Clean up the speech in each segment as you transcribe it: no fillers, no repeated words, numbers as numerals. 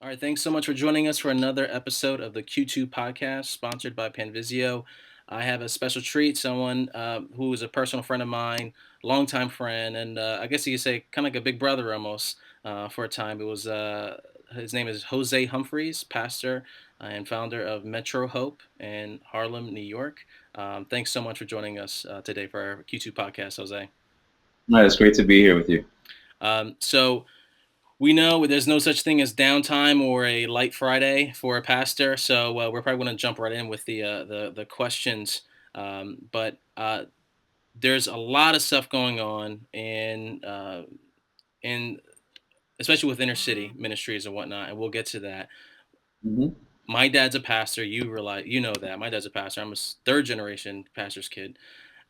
All right, thanks so much for joining us for another episode of the Q2 podcast, sponsored by PanVisio. I have a special treat, someone who is a personal friend of mine, longtime friend, and I guess you could say kind of like a big brother almost for a time. It was his name is Jose Humphreys, pastor and founder of Metro Hope in Harlem, New York. Thanks so much for joining us today for our Q2 podcast, Jose. No, it's great to be here with you. So we know there's no such thing as downtime or a light Friday for a pastor, so we're probably going to jump right in with the questions. But there's a lot of stuff going on in especially with inner city ministries and whatnot, and we'll get to that. Hmm. My dad's a pastor. You know that my dad's a pastor. I'm a third generation pastor's kid,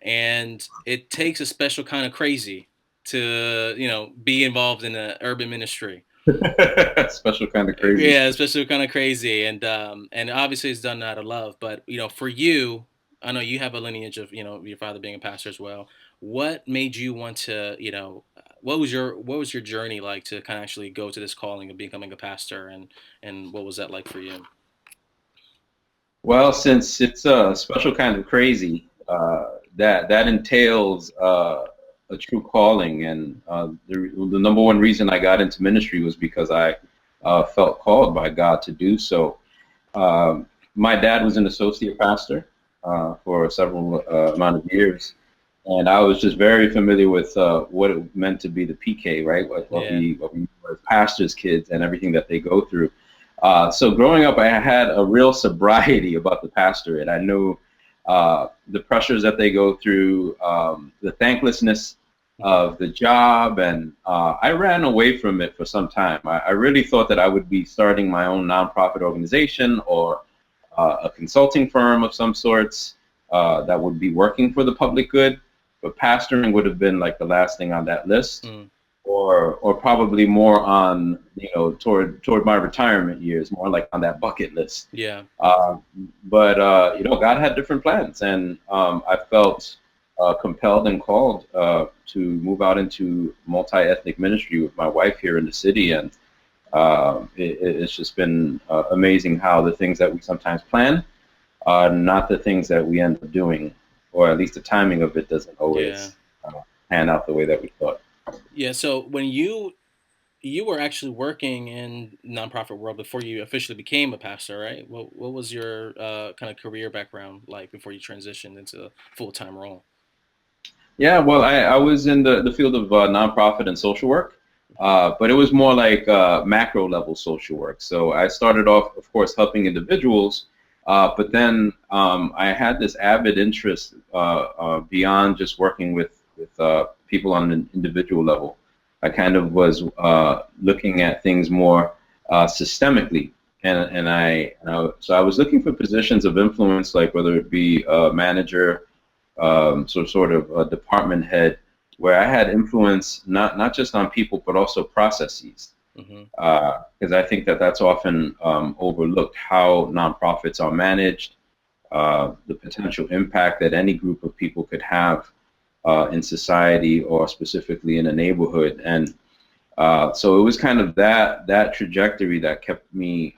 and it takes a special kind of crazy to be involved in an urban ministry. Special kind of crazy. Yeah, especially kind of crazy, and obviously it's done out of love. But for you, I know you have a lineage of your father being a pastor as well. What made you want to what was your journey like to kind of actually go to this calling of becoming a pastor, and what was that like for you? Well, since it's a special kind of crazy, that entails a true calling, and the number one reason I got into ministry was because I felt called by God to do so. My dad was an associate pastor for several amount of years, and I was just very familiar with what it meant to be the PK, right? Yeah. What we were as pastors' kids and everything that they go through. So growing up, I had a real sobriety about the pastorate. I knew the pressures that they go through, the thanklessness Hmm. of the job, and I ran away from it for some time. I really thought that I would be starting my own nonprofit organization or a consulting firm of some sorts that would be working for the public good, but pastoring would have been like the last thing on that list, Mm. or probably more on toward my retirement years, more like on that bucket list. Yeah. Uh, but God had different plans, and I felt compelled and called to move out into multi-ethnic ministry with my wife here in the city, and it's just been amazing how the things that we sometimes plan are not the things that we end up doing, or at least the timing of it doesn't Yeah. always pan out the way that we thought. Yeah. So when you were actually working in nonprofit world before you officially became a pastor, right? What was your kind of career background like before you transitioned into a full time role? Yeah, well, I was in the field of nonprofit and social work, but it was more like macro level social work. So I started off, of course, helping individuals, but then I had this avid interest beyond just working with people on an individual level. I kind of was looking at things more systemically, so I was looking for positions of influence, like whether it be a manager, so sort of a department head, where I had influence not just on people but also processes. Hmm. Because I think that that's often overlooked, how nonprofits are managed, the potential impact that any group of people could have in society or specifically in a neighborhood. And so it was kind of that trajectory that kept me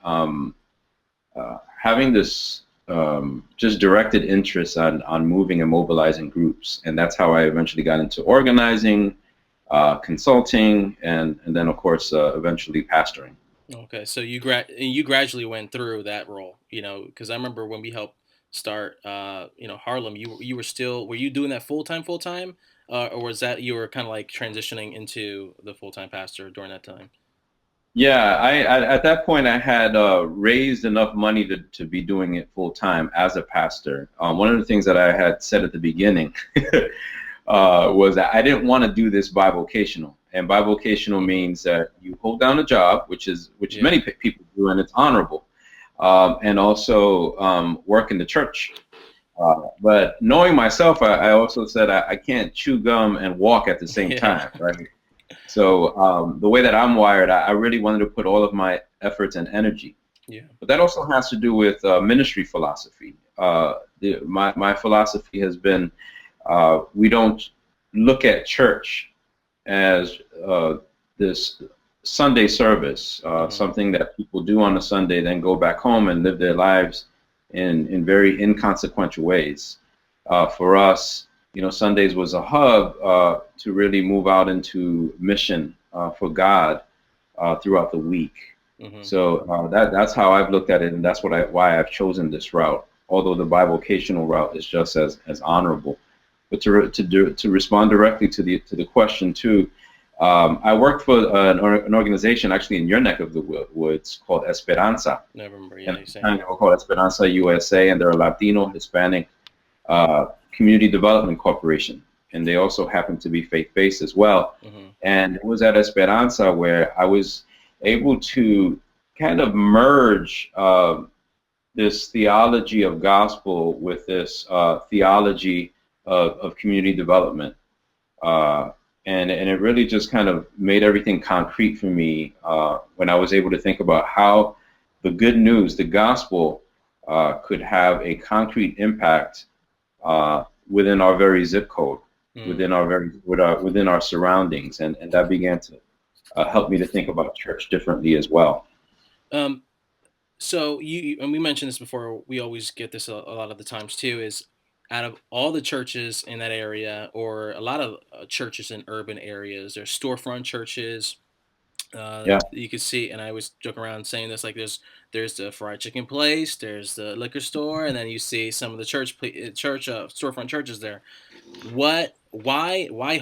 having this just directed interest on moving and mobilizing groups, and that's how I eventually got into organizing, consulting, and then of course eventually pastoring. Okay, so you gradually went through that role, because I remember when we helped start, Harlem. You were still were you doing that full time, or was that you were kind of like transitioning into the full time pastor during that time? Yeah, at that point I had raised enough money to be doing it full time as a pastor. One of the things that I had said at the beginning was that I didn't want to do this bivocational. And bivocational Hmm. means that you hold down a job, which Yeah. many people do, and it's honorable, and also work in the church. But knowing myself, I also said I can't chew gum and walk at the same Yeah. time, right? So the way that I'm wired, I really wanted to put all of my efforts and energy. Yeah. But that also has to do with ministry philosophy. My philosophy has been we don't look at church as this Sunday service, Hmm. something that people do on a Sunday, then go back home and live their lives in very inconsequential ways. For us, Sundays was a hub to really move out into mission for God throughout the week. Hmm. So that's how I've looked at it, and that's why I've chosen this route. Although the bivocational route is just as honorable. But to respond directly to the question too, I worked for an organization actually in your neck of the woods called Esperanza, Never remember. and Yeah, at you the saying time it. they were called Esperanza USA, and they're a Latino Hispanic community development corporation, and they also happen to be faith-based as well. Hmm. And it was at Esperanza where I was able to kind of merge this theology of gospel with this theology of community development. Uh, and it really just kind of made everything concrete for me when I was able to think about how the good news, the gospel, could have a concrete impact within our very zip code, Mm. within our surroundings, and that began to help me to think about church differently as well. Um, so and we mentioned this before. We always get this a lot of the times too. Is out of all the churches in that area, or a lot of churches in urban areas, there's storefront churches. Yeah, You could see, and I always joke around saying this, like there's the fried chicken place, there's the liquor store, and then you see some of the church storefront churches there. Why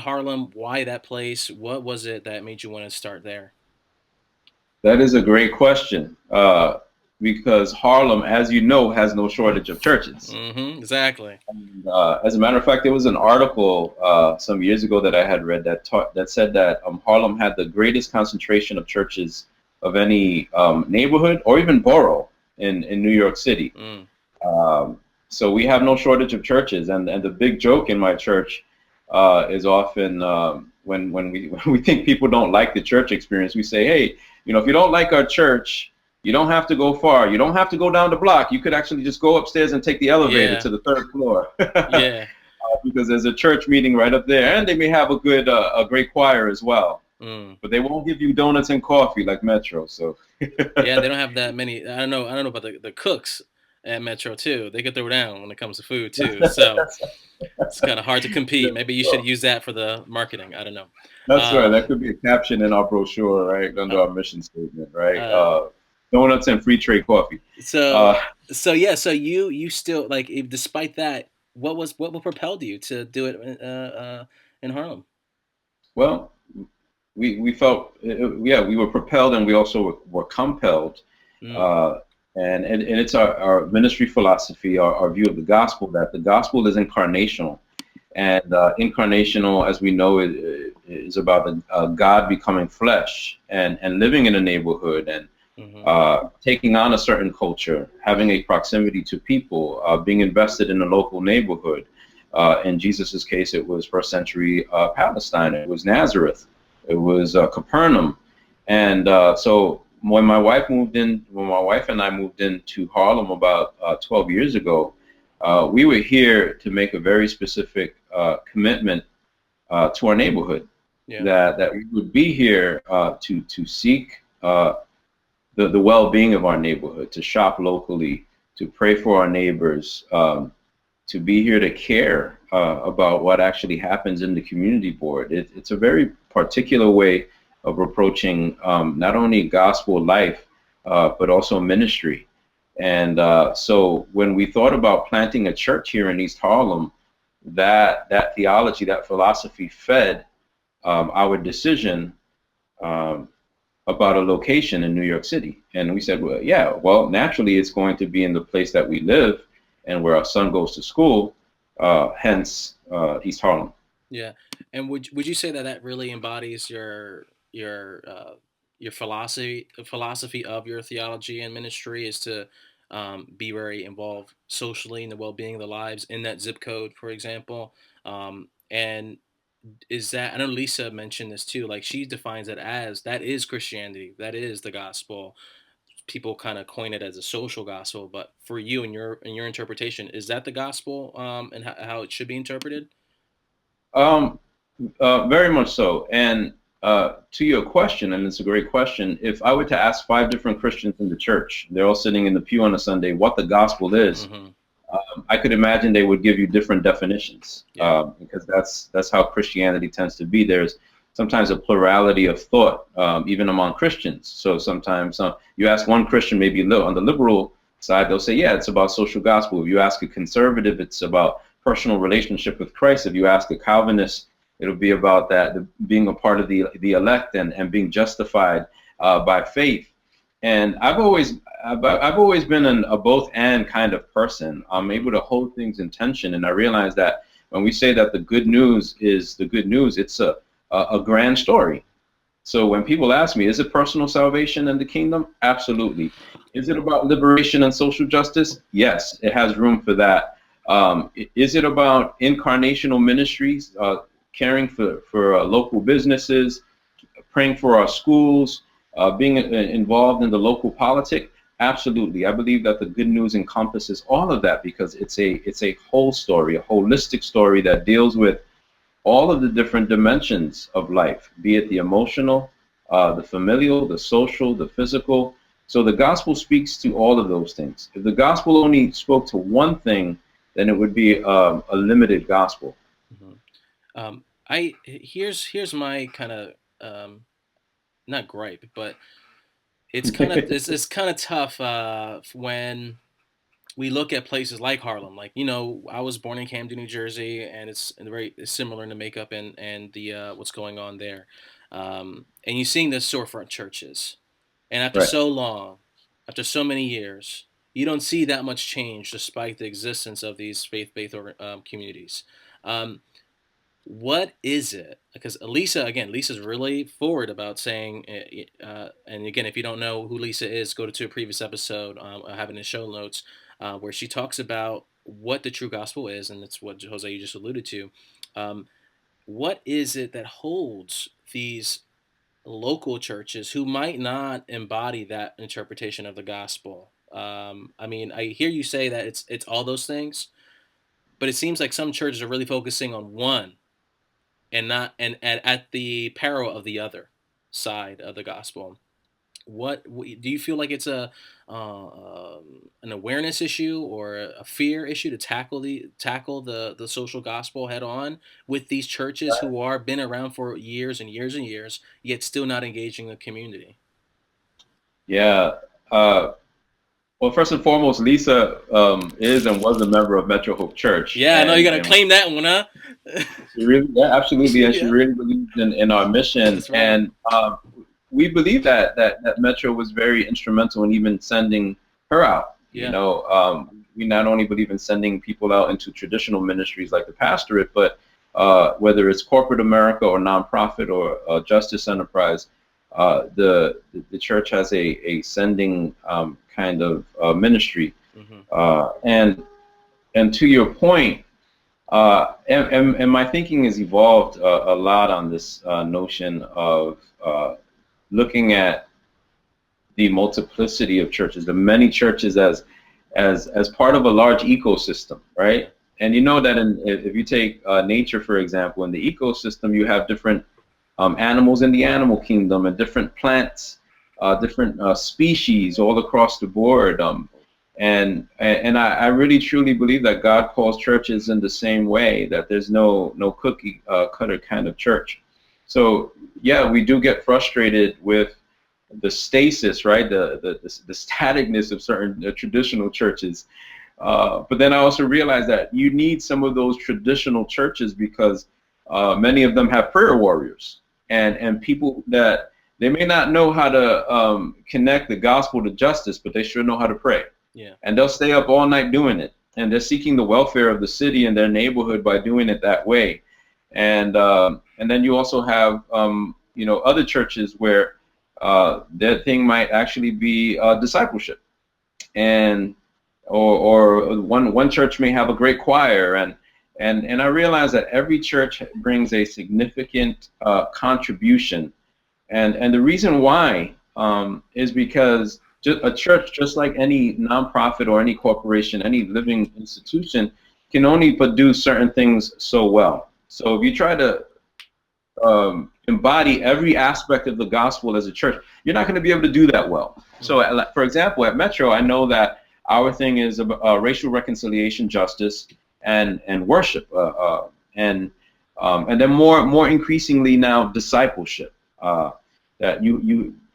Harlem? Why that place? What was it that made you want to start there? that is a great question because Harlem, as you know, has no shortage of churches. Mm-hmm. Exactly. And, as a matter of fact, there was an article some years ago that I had read that said that Harlem had the greatest concentration of churches of any neighborhood or even borough in New York City. Mm. Um, so we have no shortage of churches, and the big joke in my church is often when we when we think people don't like the church experience, we say, hey, if you don't like our church, you don't have to go far. You don't have to go down the block. You could actually just go upstairs and take the elevator Yeah. to the third floor. Yeah. Because there's a church meeting right up there, and they may have a great choir as well. Mm. But they won't give you donuts and coffee like Metro. So Yeah, and they don't have that many. I don't know about the cooks at Metro too. They could throw down when it comes to food too. So it's kind of hard to compete. Maybe you should use that for the marketing. I don't know. that's right. Um, That could be a caption in our brochure, right, uh, under our mission statement, right? uh, Donuts and free trade coffee. so Uh, yeah. So you still like, despite that, what propelled you to do it in Harlem? well, we felt, yeah, we were propelled, and we also were compelled. Mm. Uh, and it's our ministry philosophy, our view of the gospel, that the gospel is incarnational. And incarnational, as we know, is about God becoming flesh and living in a neighborhood and Hmm. taking on a certain culture, having a proximity to people, being invested in a local neighborhood. In Jesus's case, it was first century Palestine. It was Nazareth. It was Capernaum. And so when my wife and I moved into Harlem about 12 years ago, we were here to make a very specific commitment to our neighborhood. Yeah. That we would be here to seek the well-being of our neighborhood, to shop locally, to pray for our neighbors, to be here to care about what actually happens in the community board. It's a very particular way of approaching not only gospel life, but also ministry. And so when we thought about planting a church here in East Harlem, that theology, that philosophy fed our decision um, about a location in New York City. And we said, well, yeah, well, naturally it's going to be in the place that we live and where our son goes to school, hence East Harlem. Yeah. And would you say that that really embodies your philosophy of your theology and ministry, is to be very involved socially in the well being of the lives in that zip code, for example? And is that, I know Lisa mentioned this too, like she defines it as that is Christianity, that is the gospel. People kind of coin it as a social gospel, but for you and your interpretation, is that the gospel, and how it should be interpreted? Um, Very much so. And to your question, and it's a great question, if I were to ask five different Christians in the church, they're all sitting in the pew on a Sunday, what the gospel is, Hmm. I could imagine they would give you different definitions, Yeah. because that's how Christianity tends to be. There's sometimes a plurality of thought, even among Christians. So sometimes you ask one Christian, maybe on the liberal side, they'll say, yeah, it's about social gospel. If you ask a conservative, it's about personal relationship with Christ. If you ask a Calvinist, it'll be about that being a part of the elect and being justified by faith. And I've always been a both and kind of person. I'm Hmm. able to hold things in tension, and I realize that when we say that the good news is the good news, it's a grand story. So when people ask me, is it personal salvation and the kingdom? Absolutely. Is it about liberation and social justice? Yes, it has room for that. Is it about incarnational ministries, caring for local businesses, praying for our schools, being involved in the local politic? Absolutely. I believe that the good news encompasses all of that because it's a whole story, a holistic story that deals with all of the different dimensions of life, be it the emotional, the familial, the social, the physical. So the gospel speaks to all of those things. If the gospel only spoke to one thing, then it would be a limited gospel. Hmm. I here's my kind of um, not gripe, but it's kind of tough when we look at places like Harlem. Like, I was born in Camden, New Jersey, and it's very similar in the makeup and the what's going on there. And you're seeing the storefront churches, and after Right. so long, after so many years, you don't see that much change despite the existence of these faith-based communities. Um, what is it? Because Lisa's really forward about saying, and again, if you don't know who Lisa is, go to a previous episode. I have it in the show notes where she talks about what the true gospel is, and that's what Jose you just alluded to. Um, what is it that holds these local churches who might not embody that interpretation of the gospel? I mean, I hear you say that it's all those things, but it seems like some churches are really focusing on one and not and at the peril of the other side of the gospel. What do you feel like it's a an awareness issue or a fear issue to tackle the social gospel head on with these churches who are been around for years and years and years yet still not engaging the community? Yeah. Uh, well, first and foremost, Lisa is and was a member of Metro Hope Church, Yeah, I know you and got to claim that one, huh? she really, yeah, absolutely, and she Yeah, really believes in our mission. that's right. And we believe that Metro was very instrumental in even sending her out. You Yeah. know, we not only believe in sending people out into traditional ministries like the pastorate, but whether it's corporate America or nonprofit or justice enterprise, the church has a sending kind of ministry. Hmm. And to your point, and my thinking has evolved a lot on this notion of looking at the multiplicity of churches, the many churches as part of a large ecosystem, right? And you know that if you take nature, for example, in the ecosystem, you have different animals in the animal kingdom and different plants, different species all across the board. And I really truly believe that God calls churches in the same way, that there's no cookie cutter kind of church. So yeah, we do get frustrated with the stasis, right? The staticness of certain traditional churches. But then I also realized that you need some of those traditional churches because many of them have prayer warriors and people that they may not know how to connect the gospel to justice, but they sure know how to pray. Yeah. And they'll stay up all night doing it. And they're seeking the welfare of the city and their neighborhood by doing it that way. And then you also have other churches where their thing might actually be discipleship, and or one church may have a great choir, and I realize that every church brings a significant contribution, and the reason why is because a church, just like any nonprofit or any corporation, any living institution, can only produce certain things so well. So if you try to embody every aspect of the gospel as a church, you're not going to be able to do that well. So, Mm-hmm. for example, at Metro, I know that our thing is racial reconciliation, justice, and worship, and then more increasingly now discipleship. That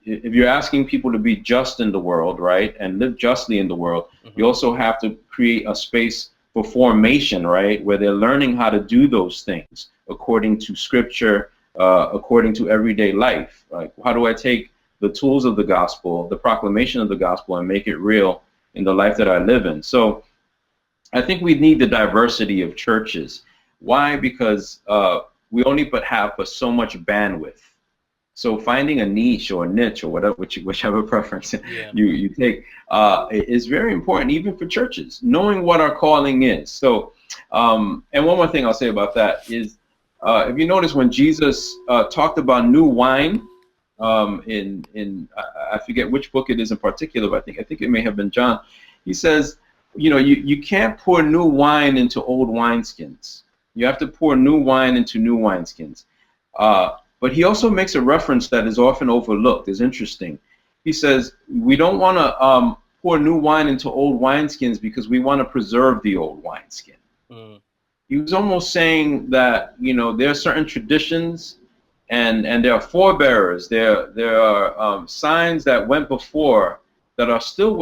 if you're asking people to be just in the world, right, and live justly in the world, you Mm-hmm. also have to create a space for formation, right, where they're learning how to do those things according to scripture, according to everyday life. Like, how do I take the tools of the gospel, the proclamation of the gospel, and make it real in the life that I live in? So I think we need the diversity of churches. Why? Because we only but have but so much bandwidth. So finding a niche or a niche or whatever, whichever preference Yeah. you take, is very important, even for churches, knowing what our calling is. So, and one more thing I'll say about that is, if you notice when Jesus talked about new wine, in I forget which book it is in particular, but I think it may have been John. He says, you can't pour new wine into old wineskins. You have to pour new wine into new wineskins. But he also makes a reference that is often overlooked. Is interesting. He says we don't want to pour new wine into old wineskins because we want to preserve the old wineskin. Mm. He was almost saying that there are certain traditions and there are forebearers. There are signs that went before that are still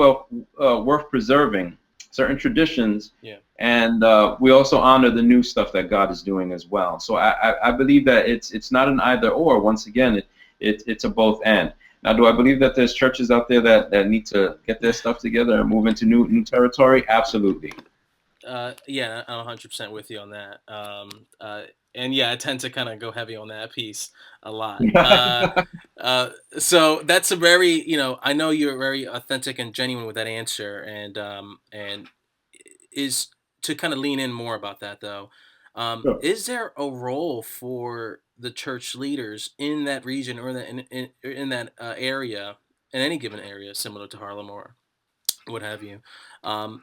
worth preserving. Certain traditions, Yeah. and we also honor the new stuff that God is doing as well. So I believe that it's not an either or. Once again, it's a both and. Now, do I believe that there's churches out there that need to get their stuff together and move into new territory? Absolutely. Yeah, I'm 100% with you on that. And yeah, I tend to kind of go heavy on that piece a lot. So that's a very, I know you're very authentic and genuine with that answer, and is to kind of lean in more about that though. Sure. Is there a role for the church leaders in that region or in that area, in any given area, similar to Harlem or what have you, um,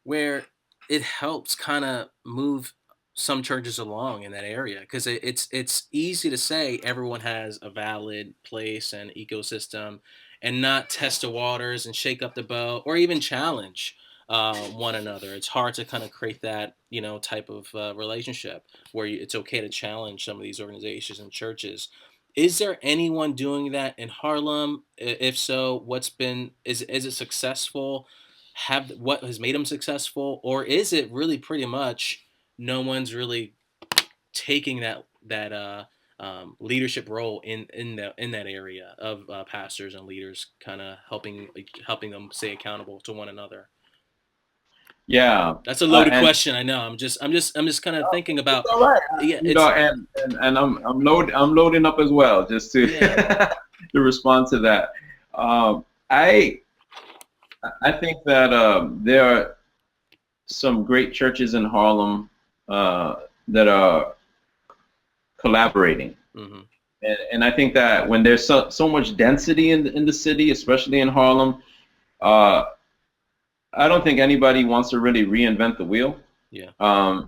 where it helps kind of move some churches along in that area because it's easy to say everyone has a valid place and ecosystem and not test the waters and shake up the boat or even challenge one another. It's hard to kind of create that type of relationship where it's okay to challenge some of these organizations and churches. Is there anyone doing that in Harlem? If so, what's been is it successful? Have what has made them successful, or is it really pretty much no one's really taking that leadership role in that area of pastors and leaders, kind of helping them stay accountable to one another? Yeah. That's a loaded And question. I know. I'm just kind of thinking it's about. all right. Yeah, it's And I'm loading up as well just to yeah. to respond to that. Um, I I think that there are some great churches in Harlem that are collaborating, Hmm. and I think that when there's so much density in the city, especially in Harlem, uh, I don't think anybody wants to really reinvent the wheel. Yeah.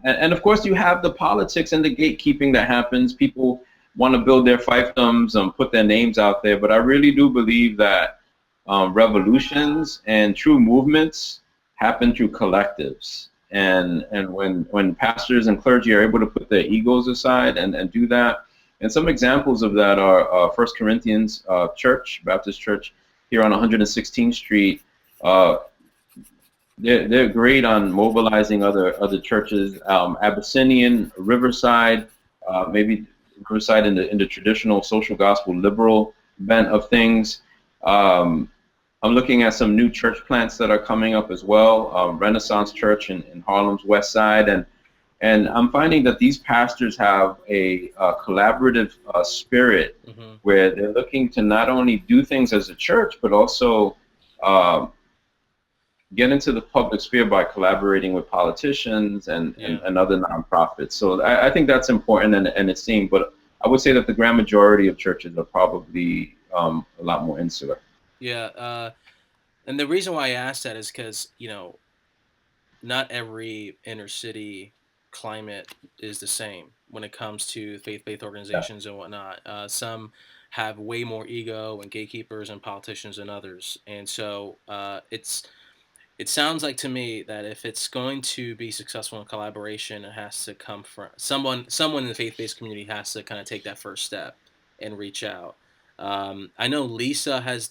And of course, you have the politics and the gatekeeping that happens. People want to build their fiefdoms and put their names out there. But I really do believe that revolutions and true movements happen through collectives. And when pastors and clergy are able to put their egos aside and do that, and some examples of that are First Corinthians Church, Baptist Church, here on 116th Street. Uh, they're great on mobilizing other churches. Abyssinian, Riverside, maybe Riverside in the traditional social gospel liberal bent of things. Um, I'm looking at some new church plants that are coming up as well. Renaissance Church in Harlem's West Side, and I'm finding that these pastors have a collaborative spirit Hmm. where they're looking to not only do things as a church but also um, get into the public sphere by collaborating with politicians Yeah. and other nonprofits. So I think that's important and it's seen, but I would say that the grand majority of churches are probably a lot more insular. Yeah. And the reason why I asked that is because not every inner city climate is the same when it comes to faith-based Yeah, organizations and whatnot. Some have way more ego and gatekeepers and politicians than others, and so it sounds like to me that if it's going to be successful in collaboration, it has to come from someone. Someone in the faith-based community has to kind of take that first step and reach out. I know Lisa has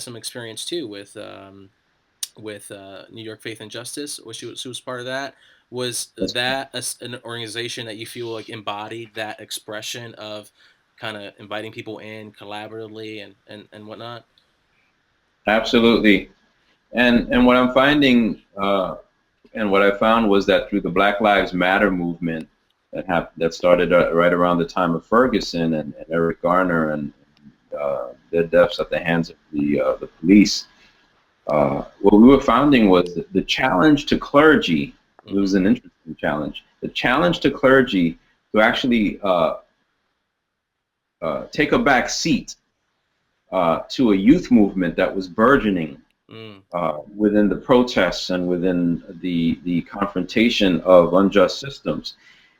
some experience too with New York Faith and Justice, which she was part of that. Was that's that an organization that you feel like embodied that expression of kind of inviting people in collaboratively and whatnot? absolutely. And what I'm finding, and what I found was that through the Black Lives Matter movement that started right around the time of Ferguson and Eric Garner and their deaths at the hands of the police. What we were finding was that the challenge to clergy. It Mm-hmm. was an interesting challenge. The challenge to clergy to actually take a back seat to a youth movement that was burgeoning Mm, within the protests and within the confrontation of unjust systems.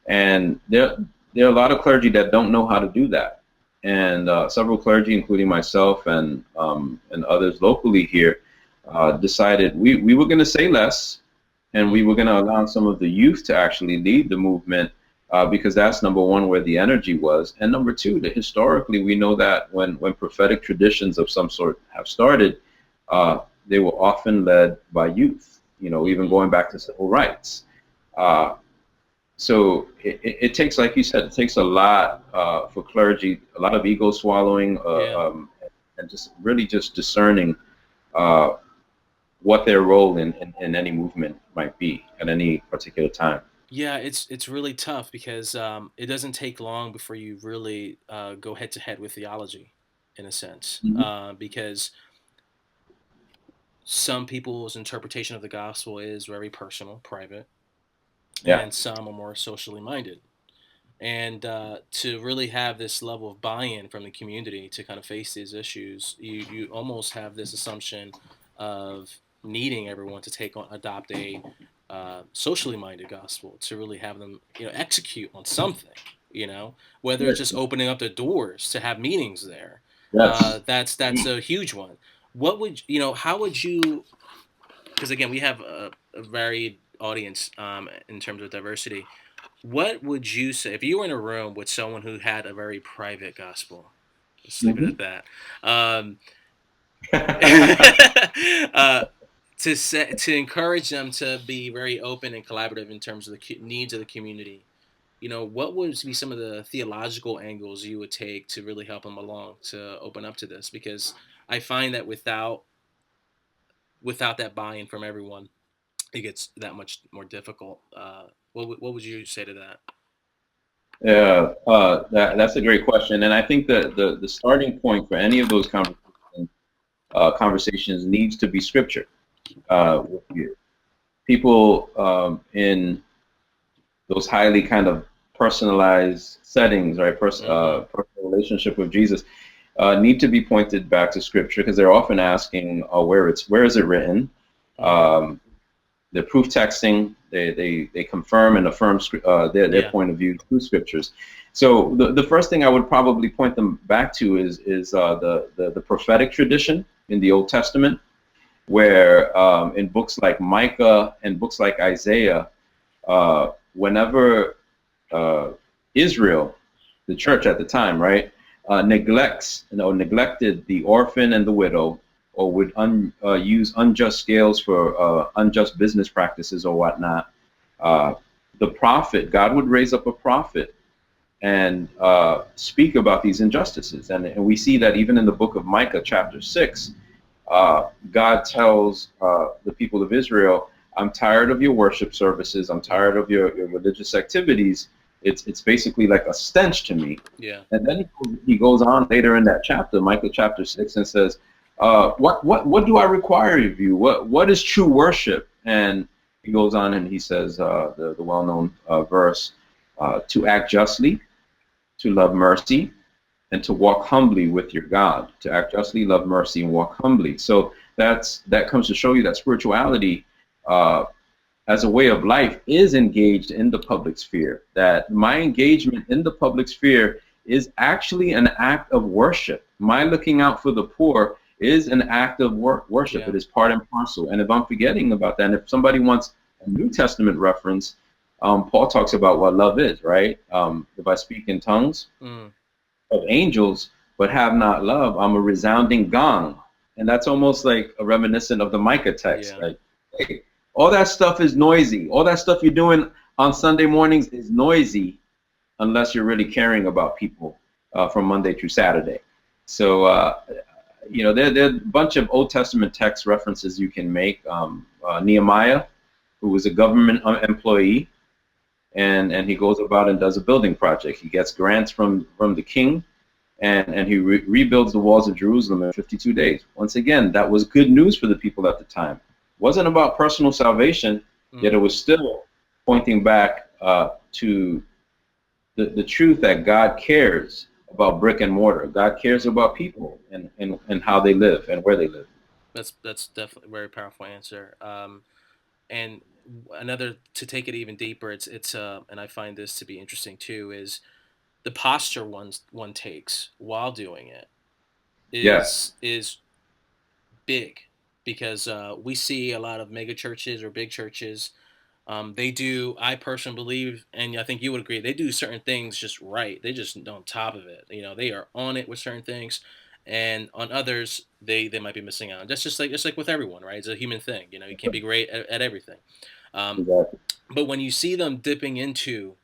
And there are a lot of clergy that don't know how to do that. And several clergy, including myself and others locally here, decided we were going to say less, and we mm, were going to allow some of the youth to actually lead the movement, because that's number one, where the energy was, and number two, that historically we know that when prophetic traditions of some sort have started, they were often led by youth. You know, even mm-hmm. going back to civil rights. Uh, so it takes, like you said, it takes a lot for clergy, a lot of ego swallowing, Yeah. and just really just discerning uh, what their role in any movement might be at any particular time. Yeah, it's really tough because it doesn't take long before you really go head to head with theology, in a sense, Mhm. because some people's interpretation of the gospel is very personal, private, Yeah. and some are more socially minded. And to really have this level of buy-in from the community to kind of face these issues, you almost have this assumption of needing everyone to adopt a socially minded gospel to really have them execute on something, whether it's Yes. just opening up the doors to have meetings there. Yes. That's a huge one. What would how would you, because again we have a varied audience in terms of diversity, what would you say if you were in a room with someone who had a very private gospel? Let's leave it Mhm. at that. Um, uh, to encourage them to be very open and collaborative in terms of the needs of the community. What would be some of the theological angles you would take to really help them along to open up to this? Because I find that without that buy-in from everyone, it gets that much more difficult. What would you say to that? Yeah, that's a great question, and I think that the starting point for any of those conversations needs to be scripture. With you. People in those highly kind of personalized settings, right? Mm-hmm. Personal relationship with Jesus need to be pointed back to scripture, because they're often asking where is it written. Mm-hmm. Um, the proof texting, they confirm and affirm their Yeah. point of view through scriptures. So the first thing I would probably point them back to is the prophetic tradition in the Old Testament, where in books like Micah and books like Isaiah, whenever uh, Israel, the church at the time, right, neglected the orphan and the widow, or would use unjust scales for unjust business practices or whatnot, uh, the prophet, God would raise up a prophet and speak about these injustices. And we see that even in the book of Micah, chapter 6, God tells the people of Israel, I'm tired of your worship services. I'm tired Mm-hmm. of your religious activities. It's basically like a stench to me. Yeah. And then he goes on later in that chapter, Micah chapter 6, and says, what do I require of you? What is true worship? And he goes on and he says the well-known verse, to act justly, to love mercy, and to walk humbly with your God, to act justly, love mercy, and walk humbly. So that comes to show you that spirituality uh, as a way of life is engaged in the public sphere. That my engagement in the public sphere is actually an act of worship. My looking out for the poor is an act of worship. Yeah. It is part and parcel. And if I'm forgetting about that, and if somebody wants a New Testament reference, Paul talks about what love is, right? If I speak in tongues Mm. of angels but have not love, I'm a resounding gong. And that's almost like a reminiscent of the Micah text. Yeah. Like, hey, all that stuff is noisy. All that stuff you're doing on Sunday mornings is noisy unless you're really caring about people from Monday through Saturday. So, there are a bunch of Old Testament text references you can make. Nehemiah, who was a government employee, and he goes about and does a building project. He gets grants from the king, and he rebuilds the walls of Jerusalem in 52 days. Once again, that was good news for the people at the time. It wasn't about personal salvation, yet it Mm. was still pointing back to the truth that God cares about brick and mortar. God cares Mm. about people and how they live and where they live. That's definitely a very powerful answer. And another, to take it even deeper, it's and I find this to be interesting too, is the posture one takes while doing it Yes. is big, because we see a lot of mega churches or big churches. They do, I personally believe, and I think you would agree, they do certain things just right. They just on top of it. They are on it with certain things, and on others, they might be missing out. That's just like with everyone, right? It's a human thing. You can't be great at everything. Um, Exactly. but when you see them dipping into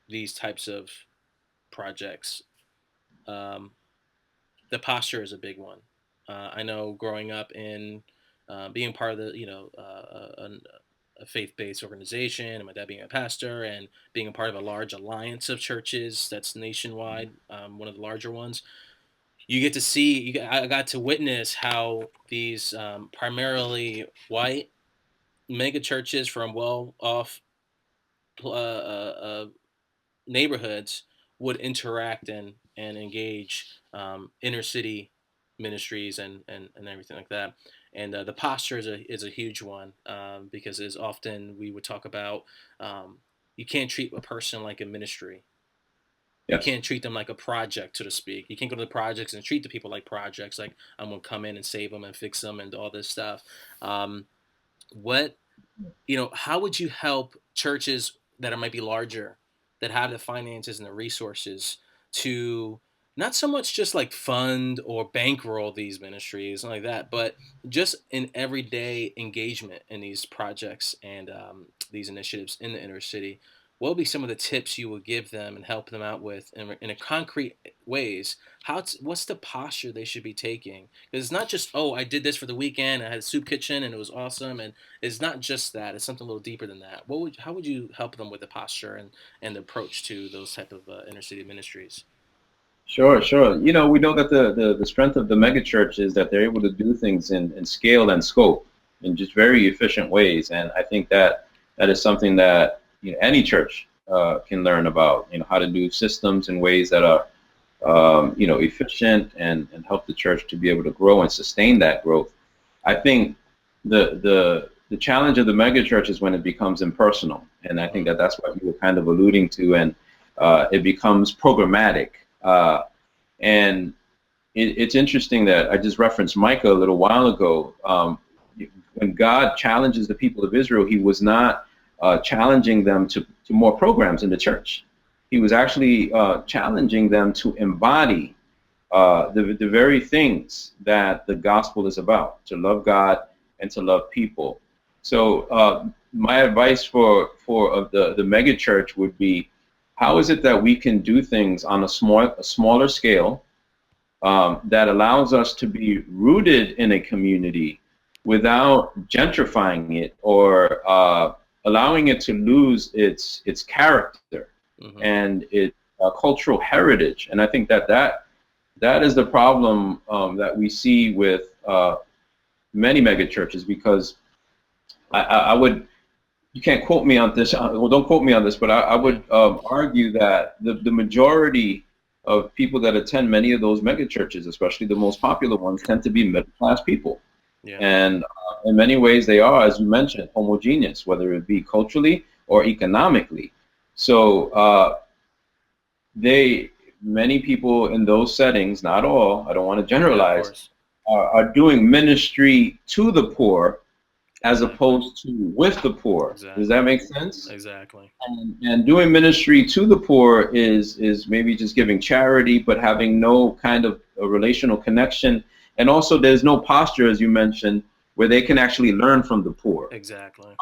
these types of projects, um, the posture is a big one. I know growing up in being part of the a faith-based organization, and my dad being a pastor, and being a part of a large alliance of churches that's nationwide, one of the larger ones. You get to see, I got to witness how these primarily white mega churches from well-off neighborhoods would interact and engage inner city ministries and everything like that. And the posture is a huge one, because as often we would talk about, um, you can't treat a person like a ministry. You Yes. can't treat them like a project, so to speak. You can't go to the projects and treat the people like projects, like I'm gonna come in and save them and fix them and all this stuff. Um, what how would you help churches that might be larger, that have the finances and the resources to not so much just like fund or bankroll these ministries and like that, but just in everyday engagement in these projects and these initiatives in the inner city? What would be some of the tips you would give them and help them out with in a concrete ways? What's the posture they should be taking? Because it's not just, oh, I did this for the weekend, I had a soup kitchen and it was awesome, and it's not just that. It's something a little deeper than that. How would you help them with the posture and the approach to those type of inner city ministries? Sure, sure. We know that the strength of the megachurch is that they're able to do things in scale and scope in just very efficient ways. And I think that is something that any church can learn about, how to do systems in ways that are efficient and help the church to be able to grow and sustain that growth. I think the challenge of the megachurch is when it becomes impersonal. And I think Mm. that's what you were kind of alluding to. And it becomes programmatic. And it's interesting that I just referenced Micah a little while ago. When God challenges the people of Israel, he was not challenging them to more programs in the church. He was actually challenging them to embody the very things that the gospel is about, to love God and to love people. So my advice for the mega church would be, how is it that we can do things on a smaller scale that allows us to be rooted in a community without gentrifying it or allowing it to lose its character Hmm. and its cultural heritage? And I think that is the problem that we see with many mega churches, because I would, you can't quote me on this, well, don't quote me on this, but I Yeah. would argue that the majority of people that attend many of those mega churches, especially the most popular ones, tend to be middle class people. Yeah. And in many ways, they are, as you mentioned, homogeneous, whether it be culturally or economically. So they, many people in those settings, not all, I don't want to Yeah, of generalize, course. are doing ministry to the poor as Exactly. opposed to with the poor. Does that Exactly. make sense? Exactly. And doing ministry to the poor is maybe just giving charity, but having no kind of a relational connection. And also, there's no posture, as you mentioned, where they can actually learn from the poor. Exactly.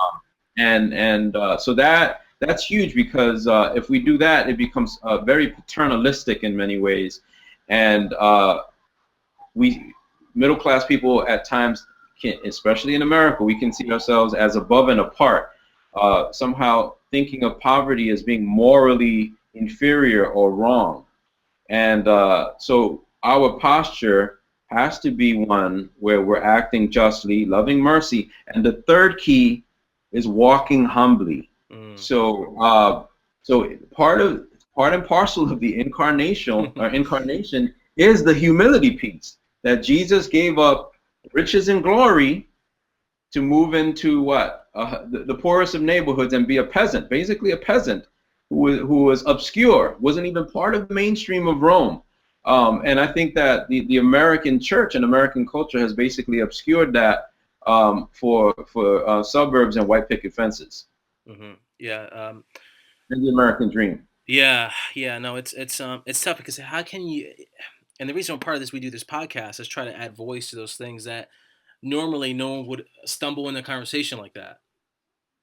And so that's huge because if we do that, it becomes very paternalistic in many ways, and we middle class people at times can, especially in America, we can see ourselves as above and apart, somehow thinking of poverty as being morally inferior or wrong. And so our posture has to be one where we're acting justly, loving mercy. And the third key is walking humbly. Mm. So part and parcel of the incarnation is the humility piece that Jesus gave up riches and glory to move into what the poorest of neighborhoods and be a peasant, basically a peasant who was obscure, wasn't even part of the mainstream of Rome. And I think that the American church and American culture has basically obscured that for suburbs and white picket fences Hmm. Yeah. and the American dream. Yeah. Yeah. No, it's tough because how can you? And the reason part of this we do this podcast is try to add voice to those things that normally no one would stumble in a conversation like that.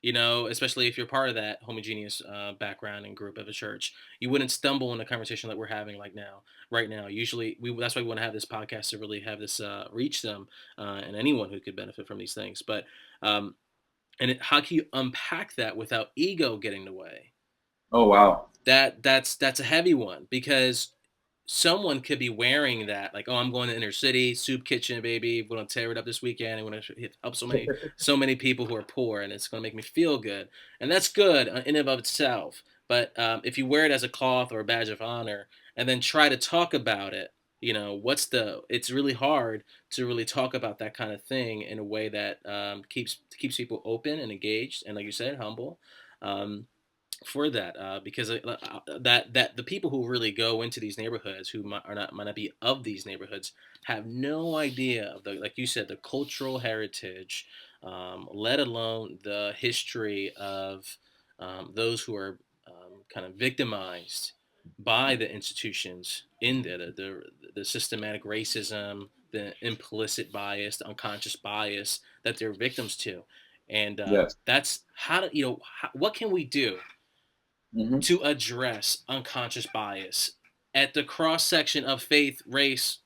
Especially if you're part of that homogeneous background and group of a church, you wouldn't stumble in a conversation that we're having like now, right now. Usually, that's why we want to have this podcast to really have this reach them and anyone who could benefit from these things. But how can you unpack that without ego getting in the way? Oh wow. That's a heavy one because someone could be wearing that like, oh, I'm going to inner city soup kitchen, baby, we're going to tear it up this weekend, and we're going to help so many people who are poor, and it's going to make me feel good, and that's good in and of itself. But if you wear it as a cloth or a badge of honor and then try to talk about it, it's really hard to really talk about that kind of thing in a way that keeps people open and engaged and, like you said, humble. um, for that because that the people who really go into these neighborhoods who might not be of these neighborhoods have no idea of the, like you said, the cultural heritage, let alone the history of those who are kind of victimized by the institutions in the systematic racism, the implicit bias, the unconscious bias that they're victims to. And Yes. that's how to, what can we do Hmm. to address unconscious bias at the cross section of faith, race,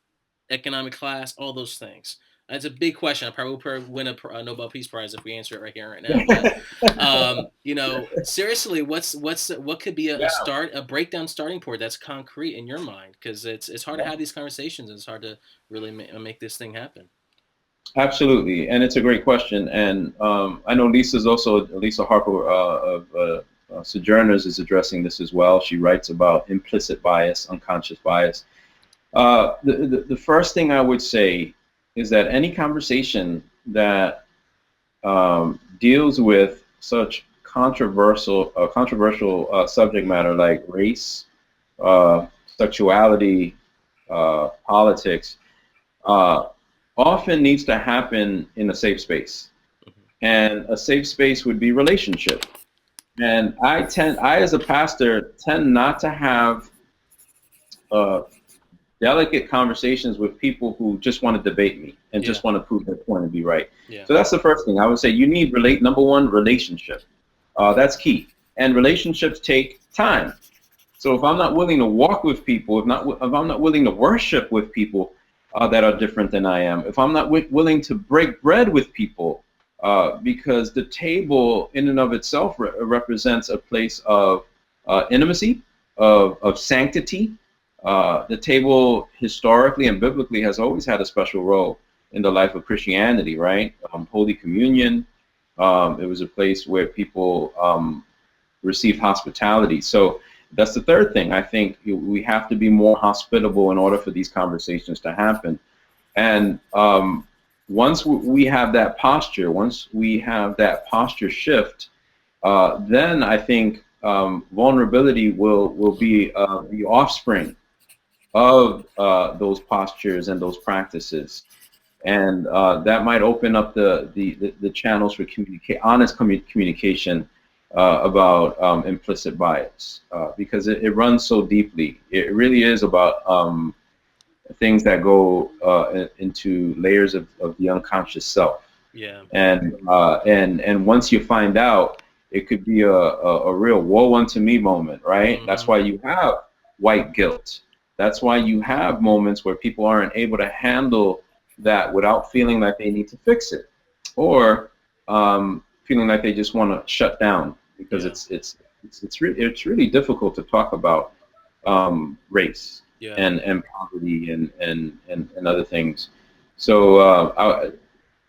economic class, all those things? That's a big question. I probably will probably win a Nobel Peace Prize if we answer it right here, right now. But seriously, what could be Yeah. a breakdown starting point that's concrete in your mind? Because it's hard to Yeah. have these conversations, and it's hard to really make this thing happen. Absolutely, and it's a great question. And I know Lisa Harper of Sojourners is addressing this as well. She writes about implicit bias, unconscious bias. The first thing I would say is that any conversation that deals with such controversial subject matter like race, sexuality, politics, uh, often needs to happen in a safe space. Hmm. And a safe space would be relationship. And I as a pastor tend not to have uh, delicate conversations with people who just want to debate me and Yeah, just want to prove their point and be right. yeah, So that's the first thing I would say. You need number one, relationship. That's key. And relationships take time. So if I'm not willing to walk with people, if I'm not willing to worship with people that are different than I am, if I'm not willing to break bread with people, because the table in and of itself represents a place of intimacy, of sanctity. The table historically and biblically has always had a special role in the life of Christianity, right? Holy Communion. It was a place where people received hospitality. So that's the third thing. I think we have to be more hospitable in order for these conversations to happen. And once we have that posture, once we have that posture shift, then I think vulnerability will be the offspring of those postures and those practices, and that might open up the channels for honest communication about implicit bias, because it runs so deeply. It really is about things that go into layers of the unconscious self. Yeah. And once you find out, it could be a real woe unto me moment, right? That's Hmm. why you have white guilt. That's why you have moments where people aren't able to handle that without feeling like they need to fix it, or feeling like they just want to shut down, because Yeah. it's really difficult to talk about race Yeah. and poverty and other things. So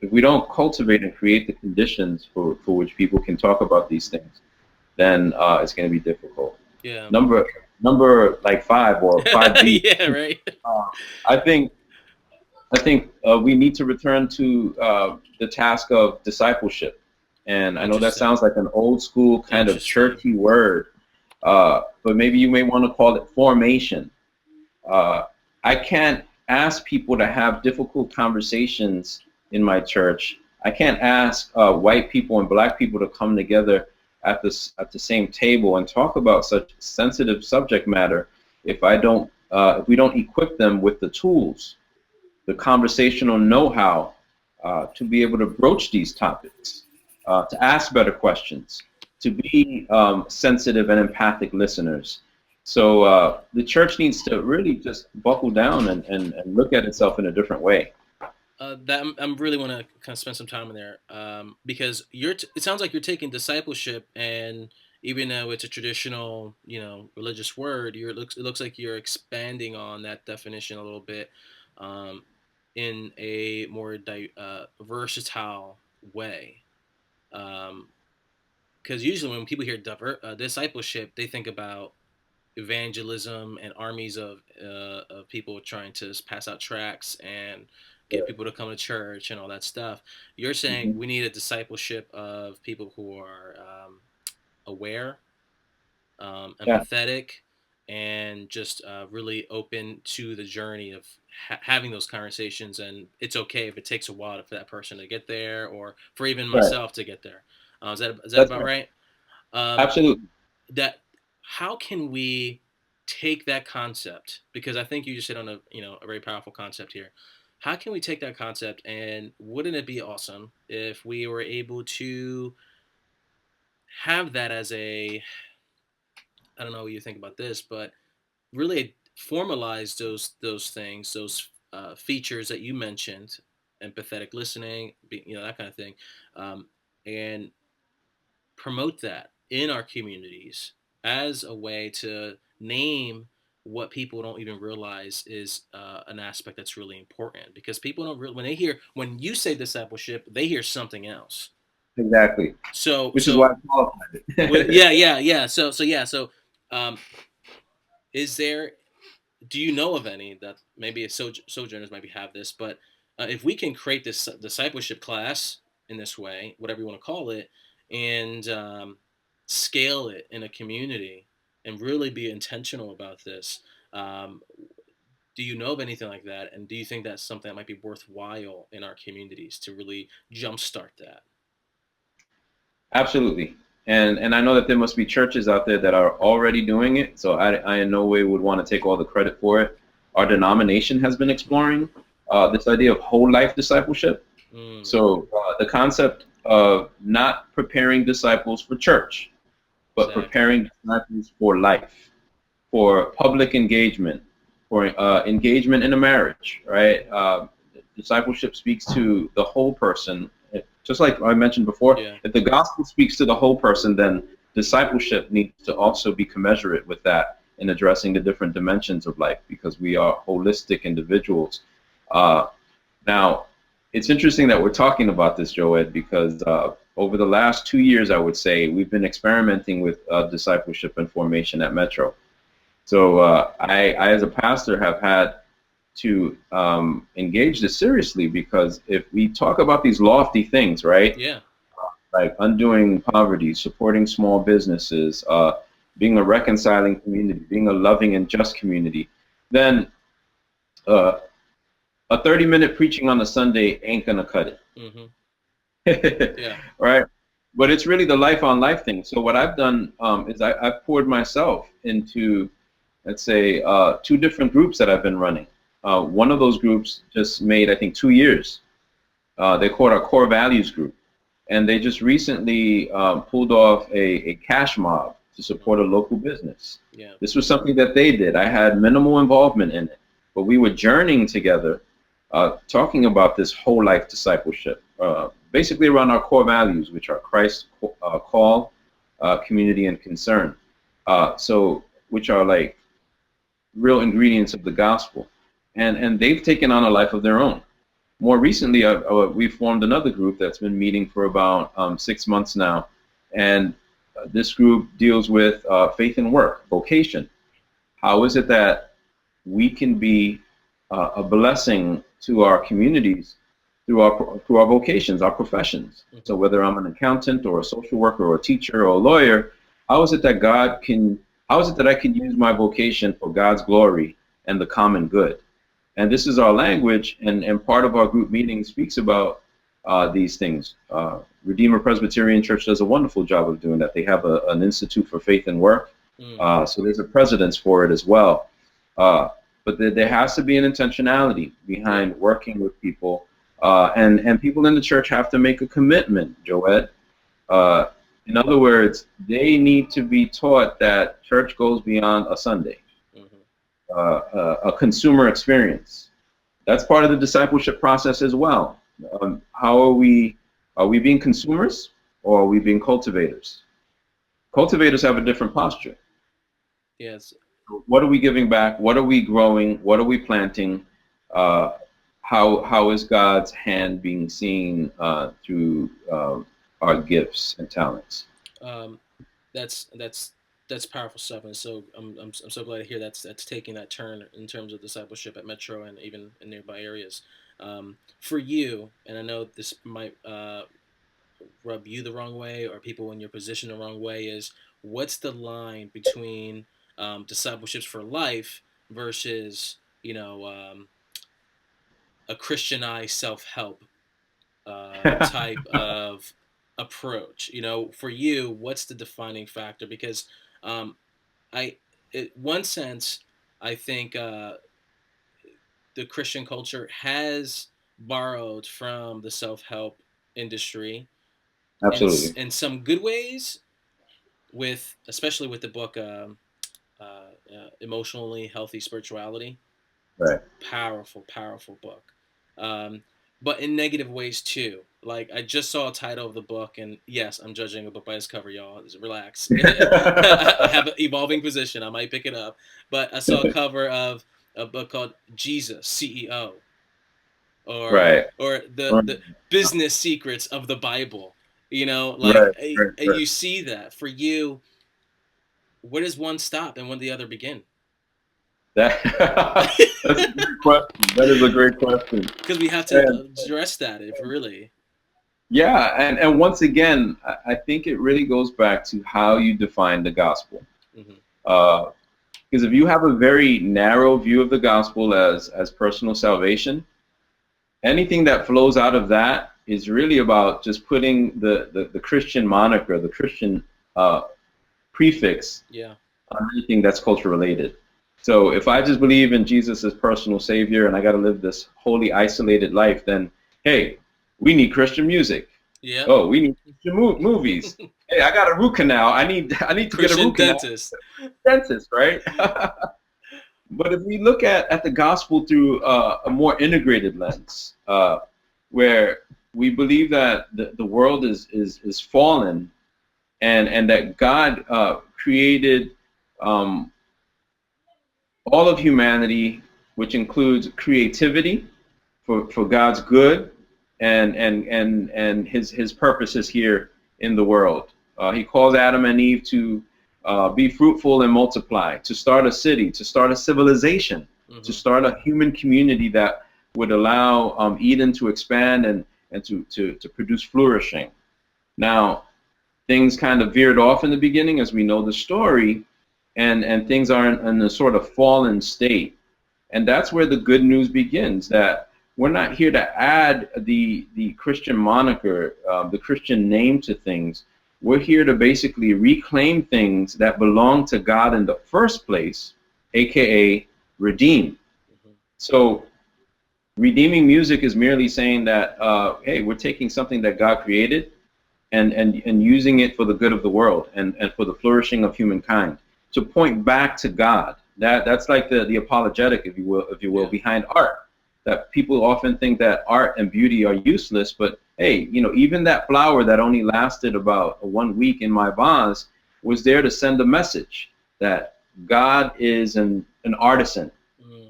if we don't cultivate and create the conditions for which people can talk about these things, then it's going to be difficult. Yeah. Number number like 5 Yeah. Right. uh, I think we need to return to the task of discipleship. And I know that Interesting. sounds like an old school kind of Interesting. churchy word, but maybe you may want to call it formation. uh, I can't ask people to have difficult conversations in my church. I can't ask white people and black people to come together at the same table and talk about such sensitive subject matter if we don't equip them with the tools, the conversational know-how, to be able to broach these topics, to ask better questions, to be sensitive and empathic listeners. So the church needs to really just buckle down and look at itself in a different way. That I'm really want to kind of spend some time in there, because it sounds like you're taking discipleship, and even though it's a traditional, religious word, it looks like you're expanding on that definition a little bit, um, in a more versatile way. Because usually when people hear discipleship, they think about evangelism and armies of people trying to pass out tracts and get people to come to church and all that stuff. You're saying Mhm. we need a discipleship of people who are aware, Yeah, empathetic, and just really open to the journey of having those conversations. And it's okay if it takes a while for that person to get there, or for even right. myself to get there. Is that That's about right. right? Um, Absolutely. that How can we take that concept, because I think you just hit on a very powerful concept here. How can we take that concept, and wouldn't it be awesome if we were able to have that as a, I don't know what you think about this, but really formalize those things, those features that you mentioned, empathetic listening, that kind of thing, um, and promote that in our communities as a way to name what people don't even realize is an aspect that's really important, because people don't when they hear, when you say discipleship, they hear something else. Exactly. so Which is why so I qualified yeah, it. yeah, um, is there, do you know of any that maybe sojourners maybe have this, but if we can create this discipleship class in this way, whatever you want to call it, and scale it in a community and really be intentional about this, um, do you know of anything like that, and do you think that's something that might be worthwhile in our communities to really jumpstart that? Absolutely. And I know that there must be churches out there that are already doing it. So I in no way would want to take all the credit for it. Our denomination has been exploring this idea of whole life discipleship. Mm, So the concept of not preparing disciples for church, but exactly. preparing disciples for life, for public engagement, for engagement in a marriage, right? Discipleship speaks to the whole person. Just like I mentioned before, Yeah. if the gospel speaks to the whole person, then discipleship needs to also be commensurate with that in addressing the different dimensions of life, because we are holistic individuals. Uh, Now, it's interesting that we're talking about this, Joed, because over the last 2 years, I would say, we've been experimenting with discipleship and formation at Metro. So I, as a pastor, have had to engage this seriously, because if we talk about these lofty things, right, Yeah. like undoing poverty, supporting small businesses, being a reconciling community, being a loving and just community, then uh, a 30-minute preaching on a Sunday ain't gonna cut Hmm. it. Yeah. Right? But it's really the life on life thing. So what I've done is I've poured myself into, let's say, two different groups that I've been running. One of those groups just made, I think, 2 years. They called our core values group, and they just recently pulled off a cash mob to support a local business. Yeah. This was something that they did. I had minimal involvement in it, but we were journeying together, talking about this whole life discipleship, basically around our core values, which are Christ, call, community, and concern. So, which are like real ingredients of the gospel, and they've taken on a life of their own. More recently, we formed another group that's been meeting for about 6 months now, and this group deals with faith and work, vocation. How is it that we can be a blessing to our communities through our vocations, our professions? Hmm. So whether I'm an accountant or a social worker or a teacher or a lawyer, how is it that God can? How is it that I can use my vocation for God's glory and the common good? And this is our language, and part of our group meeting speaks about these things. Redeemer Presbyterian Church does a wonderful job of doing that. They have an Institute for Faith and Work, Mm. so there's a precedence for it as well. But there has to be an intentionality behind working with people, and people in the church have to make a commitment, Joed. Uh, in other words, they need to be taught that church goes beyond a Sunday, Hmm. a consumer experience. That's part of the discipleship process as well. How are we? Are we being consumers, or are we being cultivators? Cultivators have a different posture. Yes. What are we giving back? What are we growing? What are we planting? Uh, how is God's hand being seen through our gifts and talents? Um, that's that's powerful stuff, and so I'm so glad to hear that's taking that turn in terms of discipleship at Metro and even in nearby areas. For you, and I know this might rub you the wrong way or people in your position the wrong way, is what's the line between discipleships for life versus a Christianized self help type of approach? For you, what's the defining factor? Because um, I, in one sense, I think the Christian culture has borrowed from the self help industry Absolutely. in some good ways, with especially with the book Emotionally Healthy Spirituality. Right. Powerful, powerful book. Um, but in negative ways too. Like I just saw a title of the book, and yes, I'm judging a book by its cover, y'all. Just relax. I have an evolving position. I might pick it up, but I saw a cover of a book called Jesus CEO, Right. or Right. the business secrets of the Bible. Right. Like Right. Right. you see that for you. Where does one stop and when the other begin? That that's a great question. That is a great question. Because we have to And address that if really. yeah, and once again, I think it really goes back to how you define the gospel. Hmm. Uh, because if you have a very narrow view of the gospel as personal salvation, anything that flows out of that is really about just putting the Christian moniker, the Christian uh, prefix Yeah. on anything that's culture related. So if I just believe in Jesus as personal savior and I got to live this wholly isolated life, then hey, we need Christian music. Yep. Oh, we need Christian movies. Hey, I got a root canal. I need to get a Christian root canal. dentist. Dentist, right? But if we look at the gospel through a more integrated lens, where we believe that the world is fallen, and that God created um, all of humanity, which includes creativity for God's good and his purposes here in the world. He calls Adam and Eve to be fruitful and multiply, to start a city, to start a civilization. to Hmm. start a human community that would allow Eden to expand and to produce flourishing. Now, things kind of veered off in the beginning, as we know the story, and things are in a sort of fallen state. And that's where the good news begins, that we're not here to add the Christian moniker, the Christian name to things. We're here to basically reclaim things that belong to God in the first place, aka redeem. Hmm. So redeeming music is merely saying that, hey, we're taking something that God created and using it for the good of the world and for the flourishing of humankind, to point back to God. That's like the apologetic, if you will, Yeah. behind art. That people often think that art and beauty are useless, but hey, even that flower that only lasted about 1 week in my vase was there to send a message that God is an artisan, Hmm.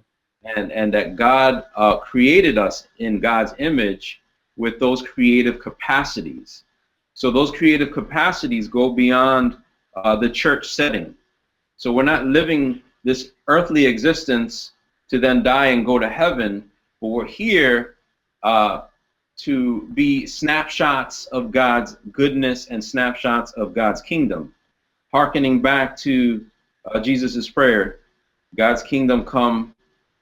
and that God created us in God's image with those creative capacities. So those creative capacities go beyond the church setting. So we're not living this earthly existence to then die and go to heaven, but we're here uh, to be snapshots of God's goodness and snapshots of God's kingdom, hearkening back to Jesus' prayer, God's kingdom come,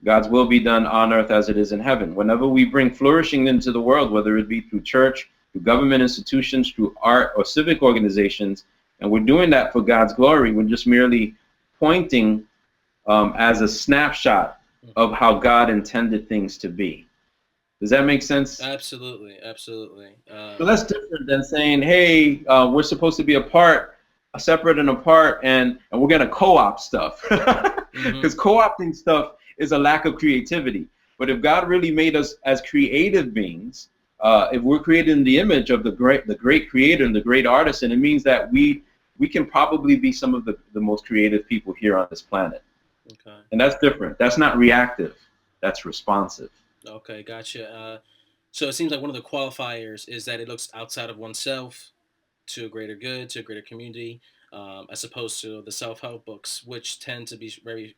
God's will be done on earth as it is in heaven. Whenever we bring flourishing into the world, whether it be through church, through government institutions, through art or civic organizations, and we're doing that for God's glory, we're just merely pointing as a snapshot of Hmm. how God intended things to be. Does that make sense? Absolutely, absolutely. So that's different than saying, hey, we're supposed to be apart, separate and apart, and we're going to co-op stuff. Hmm. Because co-opting stuff is a lack of creativity. But if God really made us as creative beings, if we're created in the image of the great creator and the great artist, and it means that we can probably be some of the most creative people here on this planet. Okay. And that's different. That's not reactive. That's responsive. Okay, gotcha. So it seems like one of the qualifiers is that it looks outside of oneself to a greater good, to a greater community, as opposed to the self-help books, which tend to be very,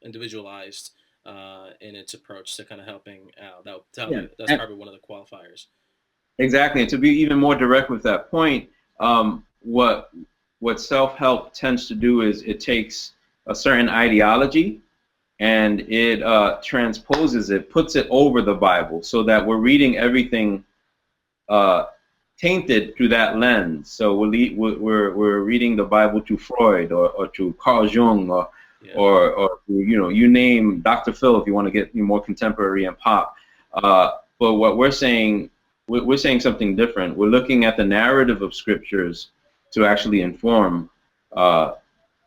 individualized in its approach to kind of helping out. Yeah. That's And probably one of the qualifiers. exactly. And to be even more direct with that point, what self-help tends to do is it takes a certain ideology and it transposes it, puts it over the Bible, so that we're reading everything uh, tainted through that lens. So we're reading the Bible to Freud or to Carl Jung Yeah. or you name Dr. Phil if you want to get more contemporary and pop. But what we're saying, we're saying something different. We're looking at the narrative of scriptures to actually inform uh,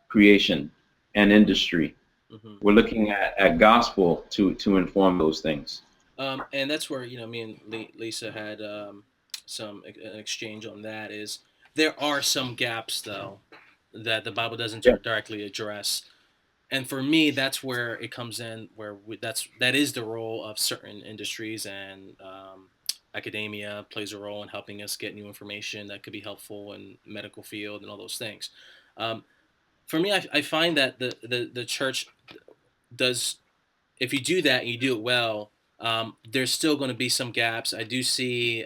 creation and industry. Hmm. We're looking at gospel to inform those things. And that's where me and Lisa had an exchange on that. Is there are some gaps though that the Bible doesn't Yeah. directly address, and for me that's where it comes in, where that is the role of certain industries, and academia plays a role in helping us get new information that could be helpful in medical field and all those things. um, for me, I find that the church does, if you do that and you do it well, there's still going to be some gaps. I do see,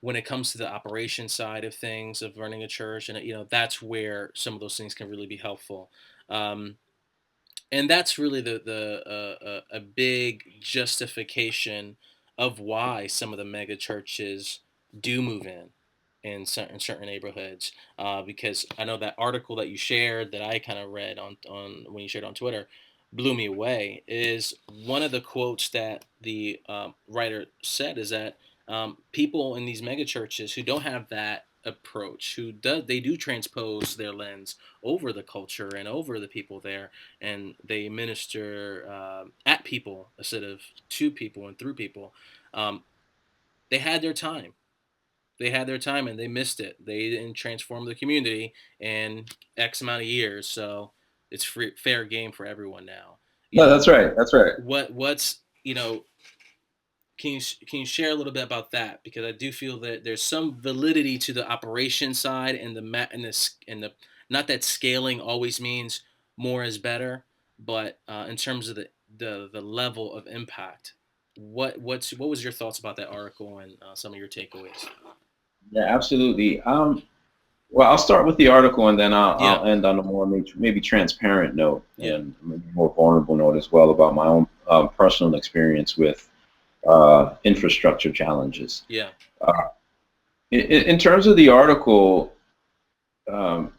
when it comes to the operation side of things of running a church, and that's where some of those things can really be helpful. Um, and that's really a big justification of why some of the mega churches do move in certain neighborhoods, because I know that article that you shared, that I kind of read on when you shared on Twitter, blew me away. Is one of the quotes that the writer said is that, people in these mega churches who don't have that approach, they do transpose their lens over the culture and over the people there, and they minister at people instead of to people and through people. Um, they had their time. They had their time and they missed it. They didn't transform the community in X amount of years, so it's fair game for everyone now. You No, know that's right. That's right. what's can you share a little bit about that, because I do feel that there's some validity to the operation side and the not that scaling always means more is better, but in terms of the level of impact, what was your thoughts about that article and some of your takeaways? Yeah, absolutely. Well, I'll start with the article, and then Yeah, I'll end on a more maybe transparent note yeah, and maybe more vulnerable note as well about my own personal experience with infrastructure challenges. yeah, Uh, in terms of the article, um,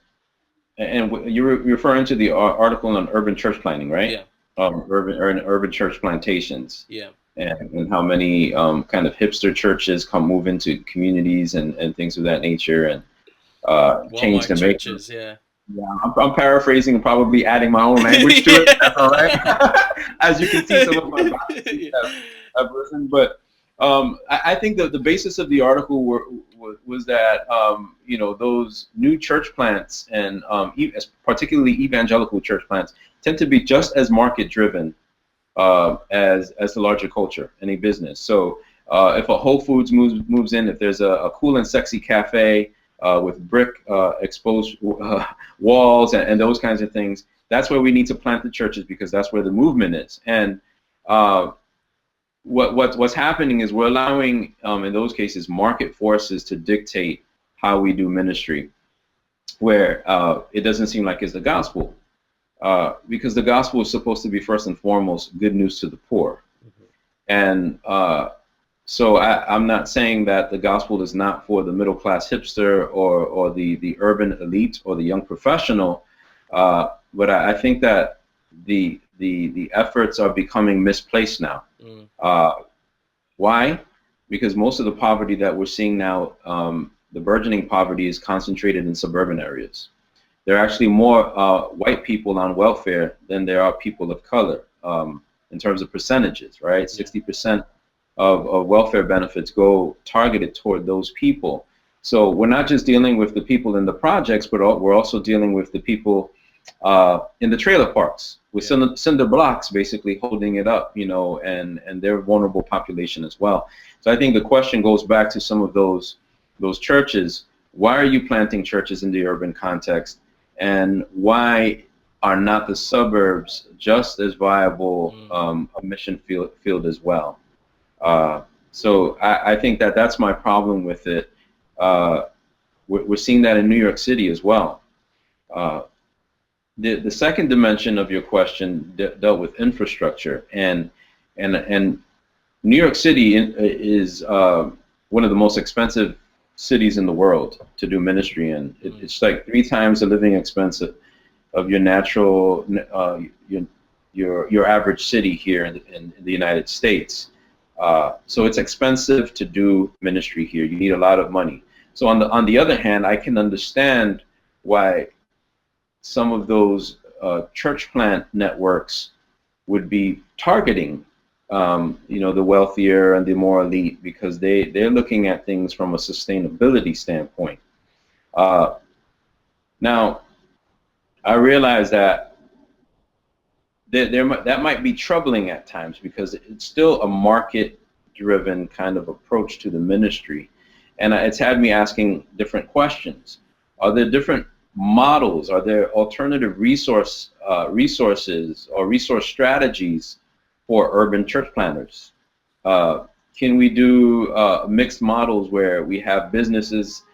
and you're referring to the article on urban church planning, right? yeah, Urban church plantations, yeah. and how many kind of hipster churches come move into communities and things of that nature, and change Walmart the makeup. churches, yeah. Yeah, I'm paraphrasing and probably adding my own language to it. That's all right. As you can see, some of my biases have risen, but I think that the basis of the article was that those new church plants and particularly evangelical church plants tend to be just as market driven as the larger culture, any business. So if a Whole Foods moves in, if there's a cool and sexy cafe with brick exposed walls and those kinds of things, that's where we need to plant the churches because that's where the movement is. And uh, what's happening is we're allowing, in those cases, market forces to dictate how we do ministry, where it doesn't seem like it's the gospel. Because the gospel is supposed to be first and foremost good news to the poor. Mhm. And so I'm not saying that the gospel is not for the middle class hipster or the urban elite or the young professional, but I think that the efforts are becoming misplaced now. Mm, Uh, why? Because most of the poverty that we're seeing now, the burgeoning poverty, is concentrated in suburban areas. There are actually more white people on welfare than there are people of color in terms of percentages, right? yeah, 60% of welfare benefits go targeted toward those people. So we're not just dealing with the people in the projects, but we're also dealing with the people in the trailer parks with yeah, cinder blocks basically holding it up, and their vulnerable population as well. So I think the question goes back to some of those churches. Why are you planting churches in the urban context? And why are not the suburbs just as viable mm, a mission field as well? Uh, so I think that that's my problem with it. Uh, we're seeing that in New York City as well. Uh, the second dimension of your question dealt with infrastructure, and New York City is one of the most expensive cities in the world to do ministry in. mm, It's like three times the living expense of your natural your average city here in the United States. So it's expensive to do ministry here. You need a lot of money. So on the other hand, I can understand why some of those church plant networks would be targeting the wealthier and the more elite because they're looking at things from a sustainability standpoint. Uh, Now, I realize that that might be troubling at times because it's still a market-driven kind of approach to the ministry, and it's had me asking different questions. Are there different models? Are there alternative resources or resource strategies for urban church planners? Can we do mixed models where we have businesses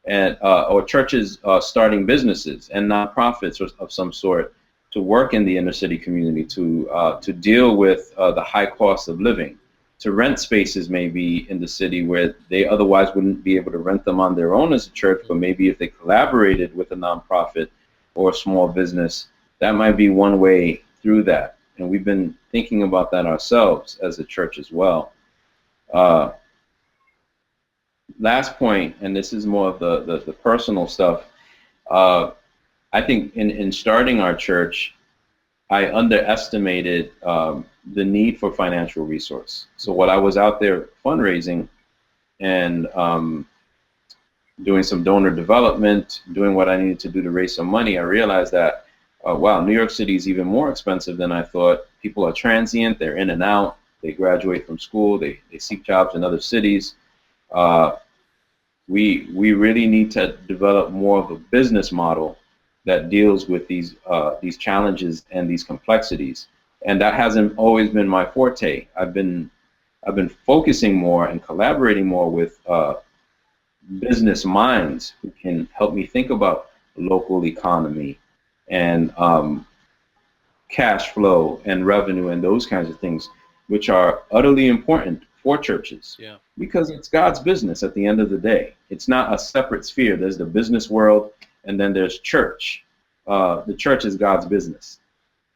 and or churches starting businesses and nonprofits of some sort to work in the inner city community to deal with the high cost of living, to rent spaces maybe in the city where they otherwise wouldn't be able to rent them on their own as a church, but mm. maybe if they collaborated with a nonprofit or a small business, that might be one way through that. And we've been thinking about that ourselves as a church as well. Uh, Last point, and this is more of the personal stuff. Uh, I think in starting our church, I underestimated the need for financial resource. So while I was out there fundraising and doing some donor development, doing what I needed to do to raise some money, I realized that, wow, New York City is even more expensive than I thought. People are transient, they're in and out, they graduate from school, they seek jobs in other cities. Uh, we really need to develop more of a business model that deals with these challenges and these complexities. And that hasn't always been my forte. I've been focusing more and collaborating more with business minds who can help me think about local economy and cash flow and revenue and those kinds of things, which are utterly important for churches Yeah. because it's God's business at the end of the day. It's not a separate sphere. There's the business world and then there's church. The church is God's business.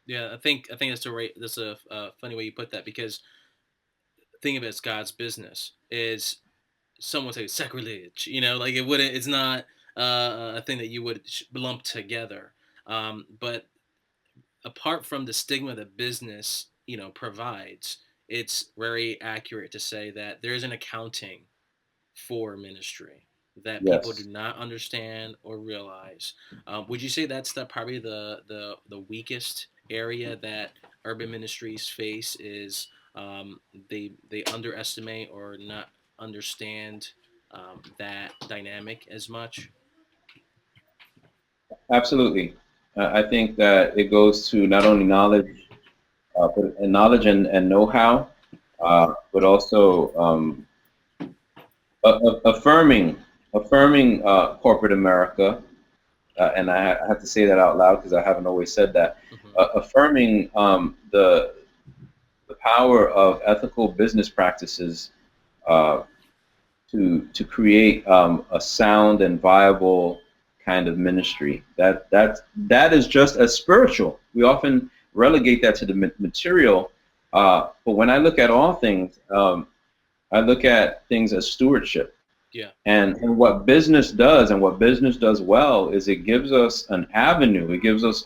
Yeah, I think that's a funny way you put that, because think of it as God's business is, someone say sacrilege, like it wouldn't, it's not a thing that you would lump together. But apart from the stigma that business, provides, it's very accurate to say that there is an accounting for ministry that people do Yes, not understand or realize. Would you say that's probably the weakest area that urban ministries face is, they underestimate or not understand that dynamic as much? absolutely. I think that it goes to not only knowledge, but knowledge and know-how, but also affirming corporate America, and I have to say that out loud because I haven't always said that. Hmm. Affirming the power of ethical business practices uh, to create a sound and viable kind of ministry. That is just as spiritual. We often relegate that to the material, but when I look at all things, I look at things as stewardship. Yeah. And what business does and what business does well is it gives us an avenue. It gives us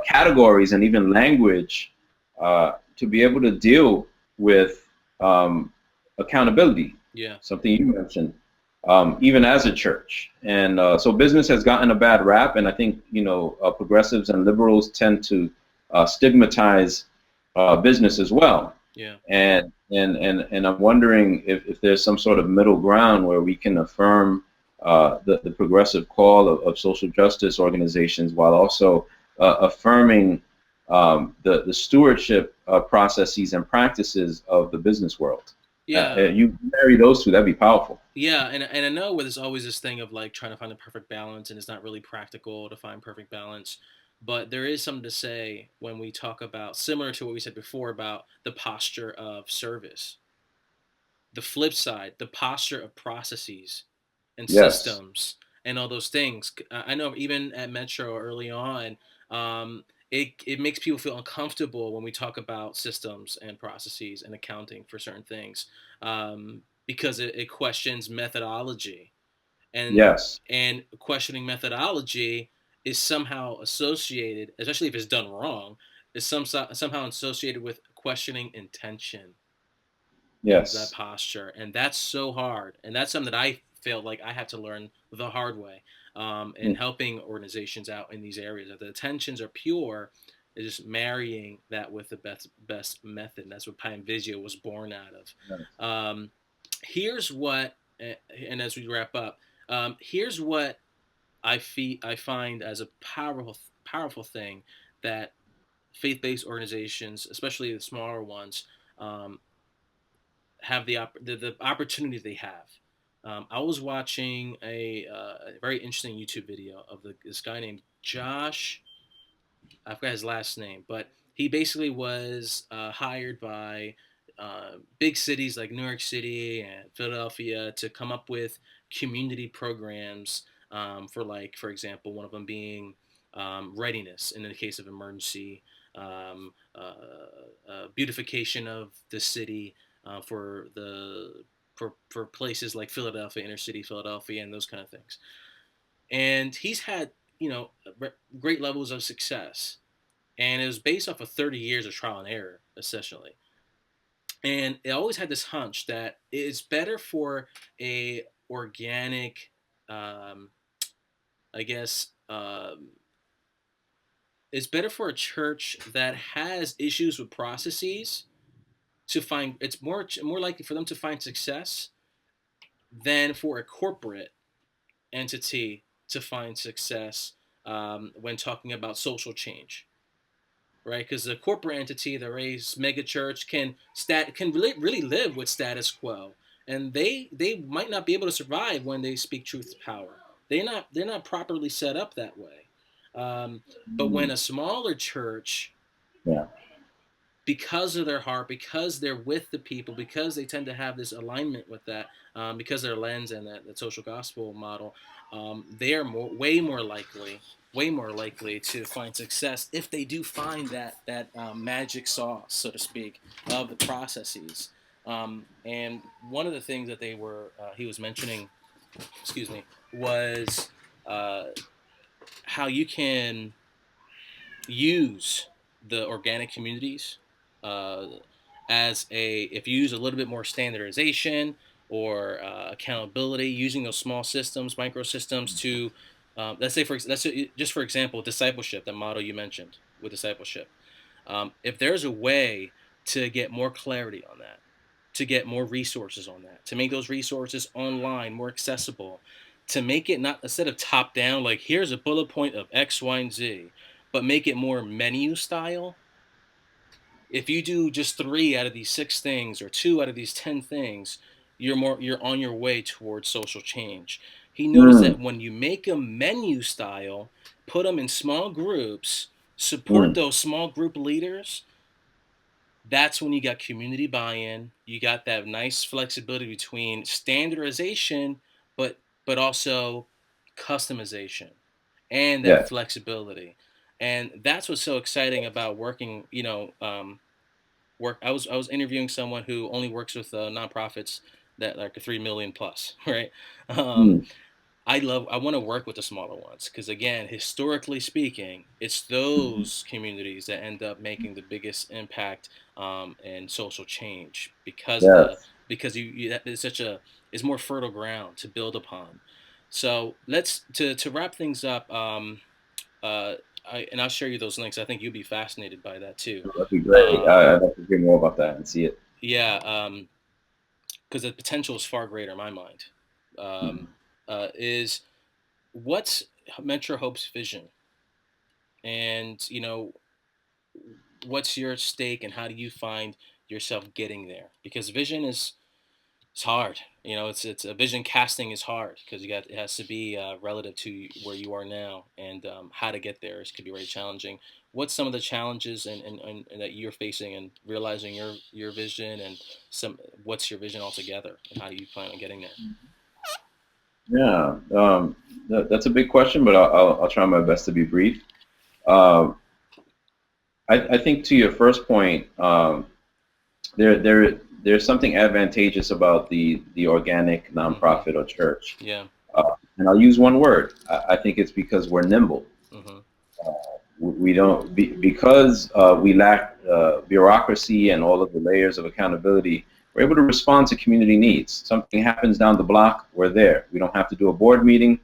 categories and even language to be able to deal with accountability, Yeah. something you mentioned, even as a church. And so business has gotten a bad rap, and I think progressives and liberals tend to stigmatize business as well. Yeah. And I'm wondering if there's some sort of middle ground where we can affirm the progressive call of social justice organizations while also affirming the stewardship processes and practices of the business world. Yeah. You marry those two, that'd be powerful. Yeah, and I know where there's always this thing of like trying to find a perfect balance, and it's not really practical to find perfect balance. But there is something to say when we talk about, similar to what we said before about the posture of service. The flip side, the posture of processes and Yes, systems and all those things. I know even at Metro early on, it makes people feel uncomfortable when we talk about systems and processes and accounting for certain things, because it questions methodology, and yes, questioning methodology is somehow associated, especially if it's done wrong, is somehow associated with questioning intention and that yes. posture, and that's so hard, and that's something that I feel like I have to learn the hard way, in Mm, helping organizations out in these areas. That the intentions are pure, is just marrying that with the best method. And that's what PanVisio was born out yes. of. Here's what, and as we wrap up, here's what I find as a powerful thing that faith-based organizations, especially the smaller ones, um, have the opportunities they have. I was watching a very interesting YouTube video of this guy named Josh. I forgot his last name, but he basically was hired by big cities like New York City and Philadelphia to come up with community programs, for, like, for example, one of them being readiness in the case of emergency, beautification of the city, for places like Philadelphia, inner city Philadelphia, and those kind of things. And he's had, great levels of success, and it was based off of 30 years of trial and error, essentially. And it always had this hunch that it's better for a organic, um, I guess, it's better for a church that has issues with processes to find. It's more likely for them to find success than for a corporate entity to find success, when talking about social change, right? Because the corporate entity, the raised mega church, can really live with status quo, and they might not be able to survive when they speak truth to power. They're not properly set up that way. But when Mm. a smaller church, Yeah. because of their heart, because they're with the people, because they tend to have this alignment with that, because their lens and that social gospel model, they are way more likely to find success if they do find that magic sauce, so to speak, of the processes. And one of the things that he was mentioning, excuse me, was uh, how you can use the organic communities uh, as if you use a little bit more standardization or accountability, using those small systems, micro systems to let's say for example, discipleship, the model you mentioned with discipleship. If there's a way to get more clarity on that, to get more resources on that, to make those resources online more accessible, to make it not, instead of top down, like here's a bullet point of X, Y, and Z, but make it more menu style. If you do just 3 out of these 6 things or 2 out of these 10 things, you're on your way towards social change. He noticed that Mm. when you make a menu style, put them in small groups, support Mm. those small group leaders, that's when you got community buy-in. You got that nice flexibility between standardization, but also customization and that Yeah. flexibility. And that's what's so exciting about working. Work. I was interviewing someone who only works with nonprofits that like 3 million plus, right? Um, Mm. I want to work with the smaller ones because again, historically speaking, it's Mhm. those communities that end up making the biggest impact and social change because of the Yes. because it's such a it's more fertile ground to build upon. So let's to wrap things up. Uh, I'll share you those links. I think you'll be fascinated by that too. That'd be great. Um, I'd like to hear more about that and see it. yeah, because the potential is far greater in my mind. Mhm. Um, is what's Metro Hope's vision, and what's your stake, and how do you find yourself getting there? Because vision is it's hard. It's a vision casting is hard because it has to be relative to where you are now, and how to get there is could be very challenging. What's some of the challenges and that you're facing and realizing your vision, and what's your vision altogether, and how do you plan on getting there? Yeah. That's a big question, but I'll try my best to be brief. Um, I think to your first point, there's something advantageous about the organic Mm-hmm. nonprofit or church, Yeah. and I'll use one word. I think it's because we're nimble. Mm-hmm. We don't because we lack bureaucracy and all of the layers of accountability. We're able to respond to community needs. Something happens down the block, we're there. We don't have to do a board meeting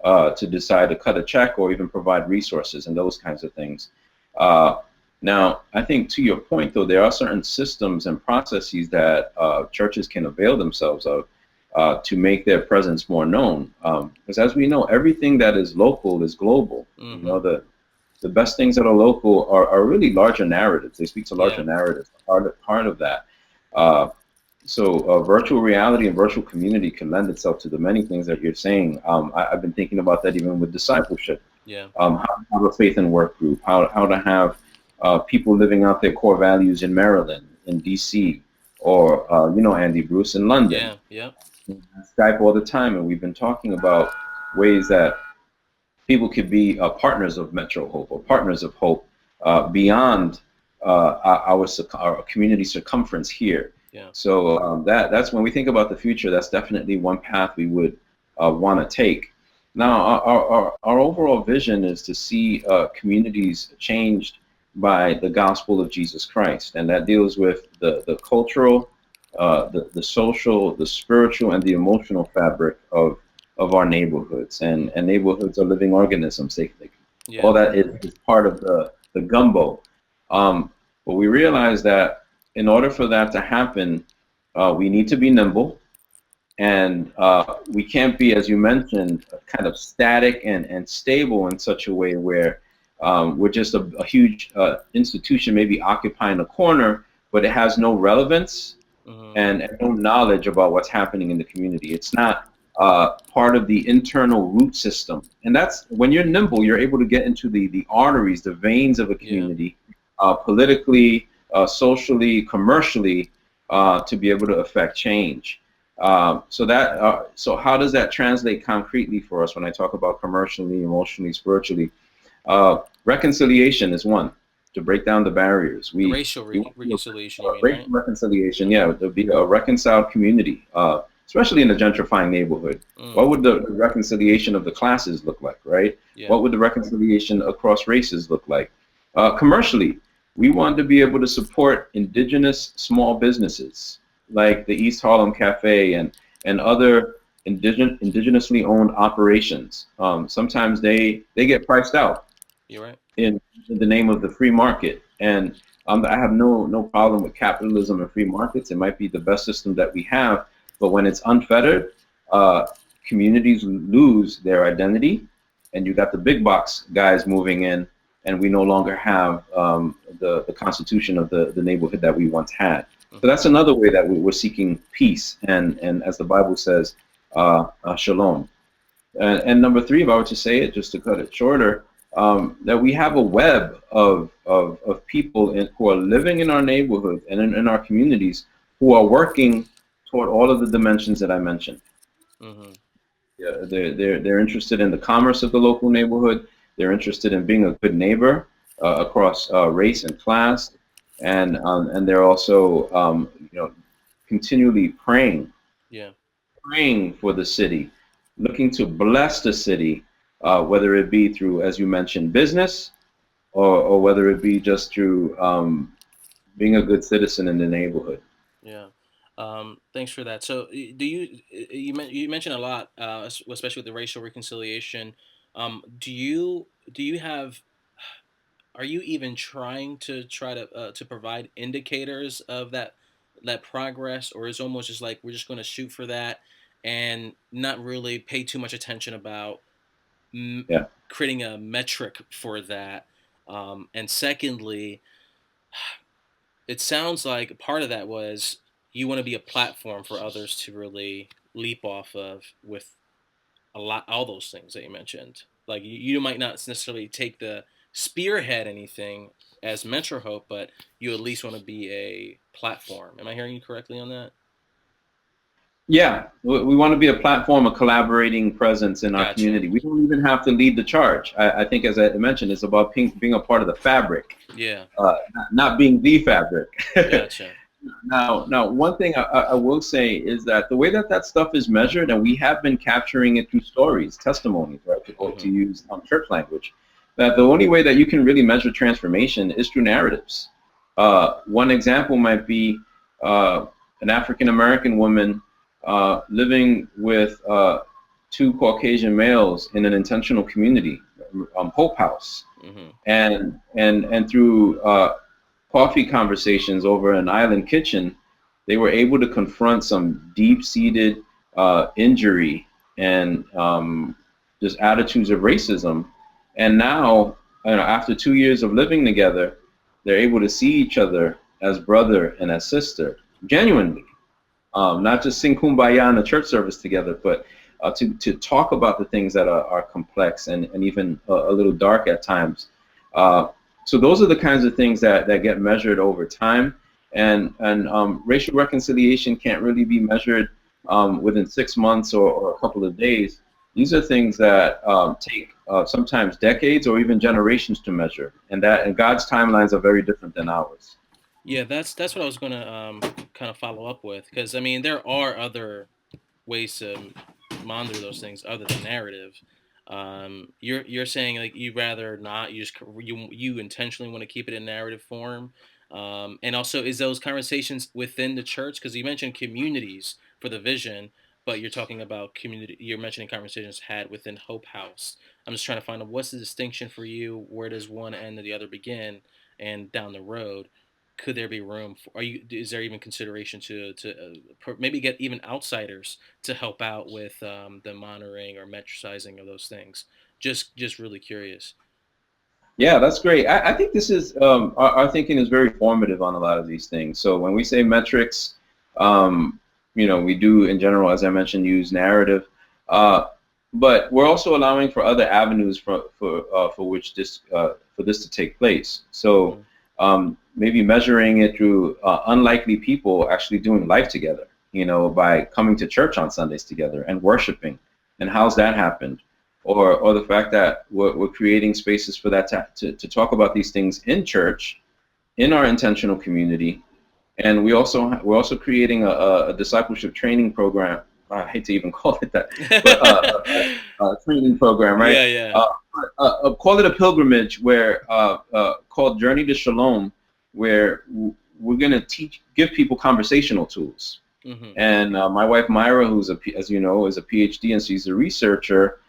to decide to cut a check or even provide resources and those kinds of things. Uh, Now, I think to your point, though, there are certain systems and processes that churches can avail themselves of to make their presence more known. Because as we know, everything that is local is global. You Mm-hmm. know, the best things that are local are really larger narratives. They speak to larger Yeah. narratives. Part of that. Uh, Virtual reality and virtual community can lend itself to the many things that you're saying. I've been thinking about that even with discipleship. Yeah. How to have a faith and work group, how to have people living out their core values in Maryland, in DC, or Andy Bruce in London. Yeah. Yeah. Skype all the time, and we've been talking about ways that people could be partners of Metro Hope or partners of hope beyond our community circumference here. Yeah. So that's when we think about the future. That's definitely one path we would want to take. Now, our overall vision is to see communities changed by the gospel of Jesus Christ, and that deals with the cultural, the social, the spiritual, and the emotional fabric of our neighborhoods. And neighborhoods are living organisms. All Yeah. that is part of the gumbo. But we realize that in order for that to happen, we need to be nimble, and we can't be, as you mentioned, kind of static and stable in such a way where we're just a huge institution, maybe occupying a corner, but it has no relevance Hmm. and no knowledge about what's happening in the community. It's not part of the internal root system. And that's when you're nimble, you're able to get into the arteries, the veins of a Yeah. community, politically, socially, commercially, to be able to affect change. So how does that translate concretely for us when I talk about commercially, emotionally, spiritually? Reconciliation is one, to break down the barriers. Racial We want to reconciliation, you mean, racial right? reconciliation, yeah, to be a reconciled community, especially in a gentrifying neighborhood. What Mm, would the reconciliation of the classes look like, right? yeah. What would the reconciliation across races look like? Commercially, we want to be able to support indigenous small businesses like the East Harlem Cafe and other indigenously owned operations. Sometimes they get priced out You're right. in, in the name of the free market. And I have no problem with capitalism and free markets. It might be the best system that we have, but when it's unfettered, uh, communities lose their identity, and you got the big box guys moving in, and we no longer have the constitution of the neighborhood that we once had. So Hmm. that's another way that we're seeking peace, and as the Bible says, shalom. And number three, if I were to say it, just to cut it shorter, that we have a web of people who are living in our neighborhood and in our communities who are working toward all of the dimensions that I mentioned. Hmm. Yeah, they're interested in the commerce of the local neighborhood. They're interested in being a good neighbor across race and class, and they're also continually Yeah. praying for the city, looking to bless the city, whether it be through, as you mentioned, business, or whether it be just through being a good citizen in the neighborhood. Yeah. Thanks for that. So, do you mentioned a lot, especially with the racial reconciliation. Do you have are you even trying to to provide indicators of that progress, or is it almost just like we're just going to shoot for that and not really pay too much attention about m- Yeah. creating a metric for that? And secondly, it sounds like part of that was you want to be a platform for others to really leap off of with all those things that you mentioned. Like you might not necessarily take the spearhead anything as Mentor Hope, but you at least want to be a platform. Am I hearing you correctly on that? Yeah, we want to be a platform, a collaborating presence in our Gotcha. community. We don't even have to lead the charge. I think, as I mentioned, it's about being a part of the fabric, Yeah. not being the fabric. Gotcha. Now, one thing I will say is that the way that that stuff is measured, and we have been capturing it through stories, testimonies, right, to Hmm. use church language, that the only way that you can really measure transformation is through narratives. One example might be uh, an African American woman living with two Caucasian males in an intentional community, Hope House, Hmm. and through coffee conversations over an island kitchen, they were able to confront some deep-seated injury and just attitudes of racism. And now, after 2 years of living together, they're able to see each other as brother and as sister, genuinely. Not just sing kumbaya in the church service together, but to talk about the things that are complex and even a little dark at times. So those are the kinds of things that get measured over time, and racial reconciliation can't really be measured within 6 months or a couple of days. These are things that take sometimes decades or even generations to measure, and God's timelines are very different than ours. Yeah, that's what I was gonna kind of follow up with, because I mean there are other ways to monitor those things other than narrative. You're saying like you rather not, you intentionally want to keep it in narrative form. And also, is those conversations within the church? Because you mentioned communities for the vision, but you're talking about community. You're mentioning conversations had within Hope House. I'm just trying to find out what's the distinction for you. Where does one end and the other begin, and down the road. could there be room for, are you, is there even consideration to maybe get even outsiders to help out with the monitoring or metricizing of those things? Just really curious. Yeah, that's great. I think this is our thinking is very formative on a lot of these things. So when we say metrics, um, we do in general, as I mentioned, use narrative, uh, but we're also allowing for other avenues for which this for this to take place. So Mm-hmm. maybe measuring it through unlikely people actually doing life together. By coming to church on Sundays together and worshiping. And how's that happened? Or the fact that we're creating spaces for that to talk about these things in church, in our intentional community, and we're also creating a discipleship training program. I hate to even call it that, but a training program, right? Yeah, yeah. Uh, call it a pilgrimage where called Journey to Shalom, where we're going to give people conversational tools. Mm-hmm. And my wife Myra, as you know, is a PhD and she's a researcher.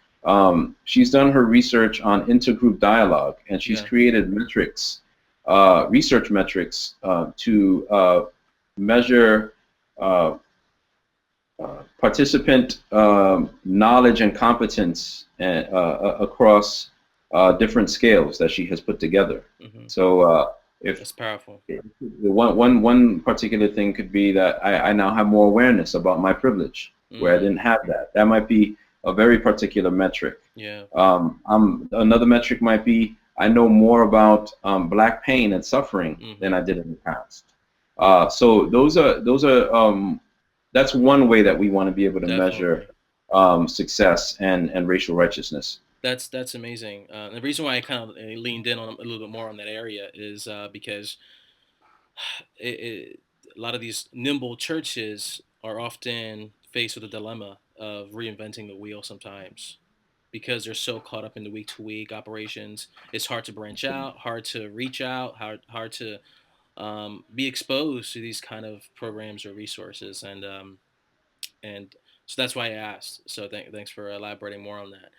She's done her research on intergroup dialogue, and she's Yeah. created metrics, research metrics to measure uh, participant knowledge and competence across different scales that she has put together. Mm-hmm. So if That's powerful. one particular thing could be that I now have more awareness about my privilege where I Mm, didn't have that. That might be a very particular metric. yeah. Another metric might be I know more about Black pain and suffering than Mm-hmm. I did in the past. So that's one way that we want to be able to measure Definitely. success and racial righteousness. That's amazing. The reason why I kind of leaned in on a little bit more on that area is because a lot of these nimble churches are often faced with a dilemma of reinventing the wheel sometimes because they're so caught up in the week to week operations. It's hard to branch out, hard to reach out, hard to be exposed to these kind of programs or resources, and so that's why I asked. So thanks for elaborating more on that.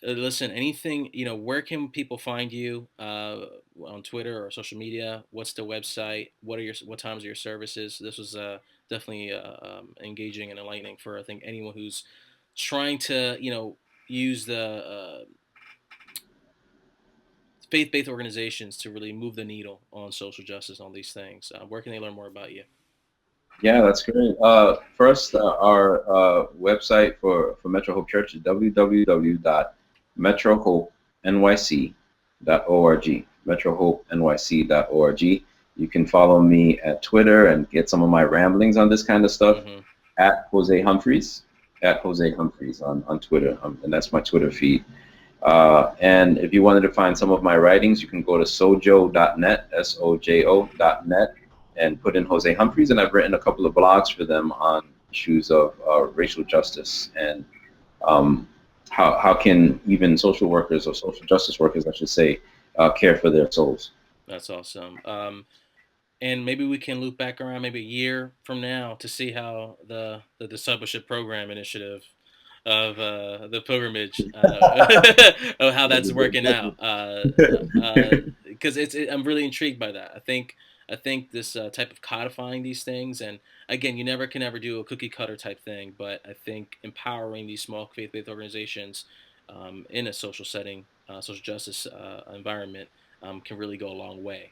Listen, anything, where can people find you on Twitter or social media? What's the website? What times are your services? This was definitely engaging and enlightening for, I think, anyone who's trying to use the faith-based organizations to really move the needle on social justice on these things. Where can they learn more about you? Yeah, that's great. First, our website for Metro Hope Church is www.metrohopenyc.org. Metrohopenyc.org. You can follow me at Twitter and get some of my ramblings on this kind of stuff Mm-hmm. at Jose Humphreys, at Jose Humphreys on Twitter, and that's my Twitter feed. And if you wanted to find some of my writings, you can go to sojo.net, sojo.net, and put in Jose Humphreys. And I've written a couple of blogs for them on issues of racial justice and um, how can even social workers or social justice workers, I should say, care for their souls. That's awesome. And maybe we can loop back around maybe a year from now to see how the discipleship program initiative of the pilgrimage of how that's working out. Because I'm really intrigued by that. I think this type of codifying these things, and again, you never can ever do a cookie cutter type thing, but I think empowering these small faith-based organizations in a social setting, social justice environment, can really go a long way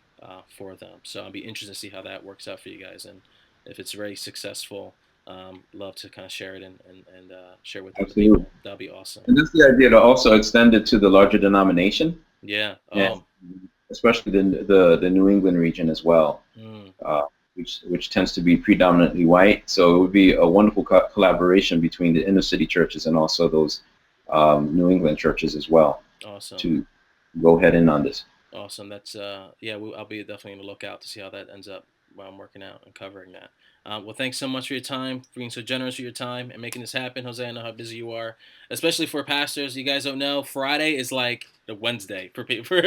for them. So I'll be interested to see how that works out for you guys, and if it's very successful, love to kind of share it and share with other Absolutely. people. That'll be awesome. And that's the idea to also extend it to the larger denomination, Yeah. and Oh. especially the New England region as well. Mm, uh, which tends to be predominantly white. So it would be a wonderful collaboration between the inner city churches and also those New England churches as well awesome. to go head in on this. Awesome. That's yeah. I'll be definitely on the lookout to see how that ends up while I'm working out and covering that. Well, thanks so much for your time, for being so generous with your time and making this happen, Jose. I know how busy you are, especially for pastors. You guys don't know, Friday is like the Wednesday for people. For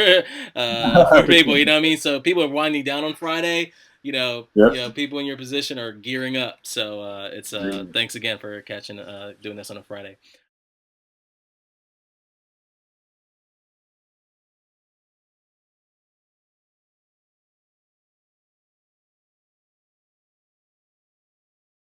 people, you know what I mean. So people are winding down on Friday. Yep. People in your position are gearing up. So it's Agreed. thanks again for catching doing this on a Friday.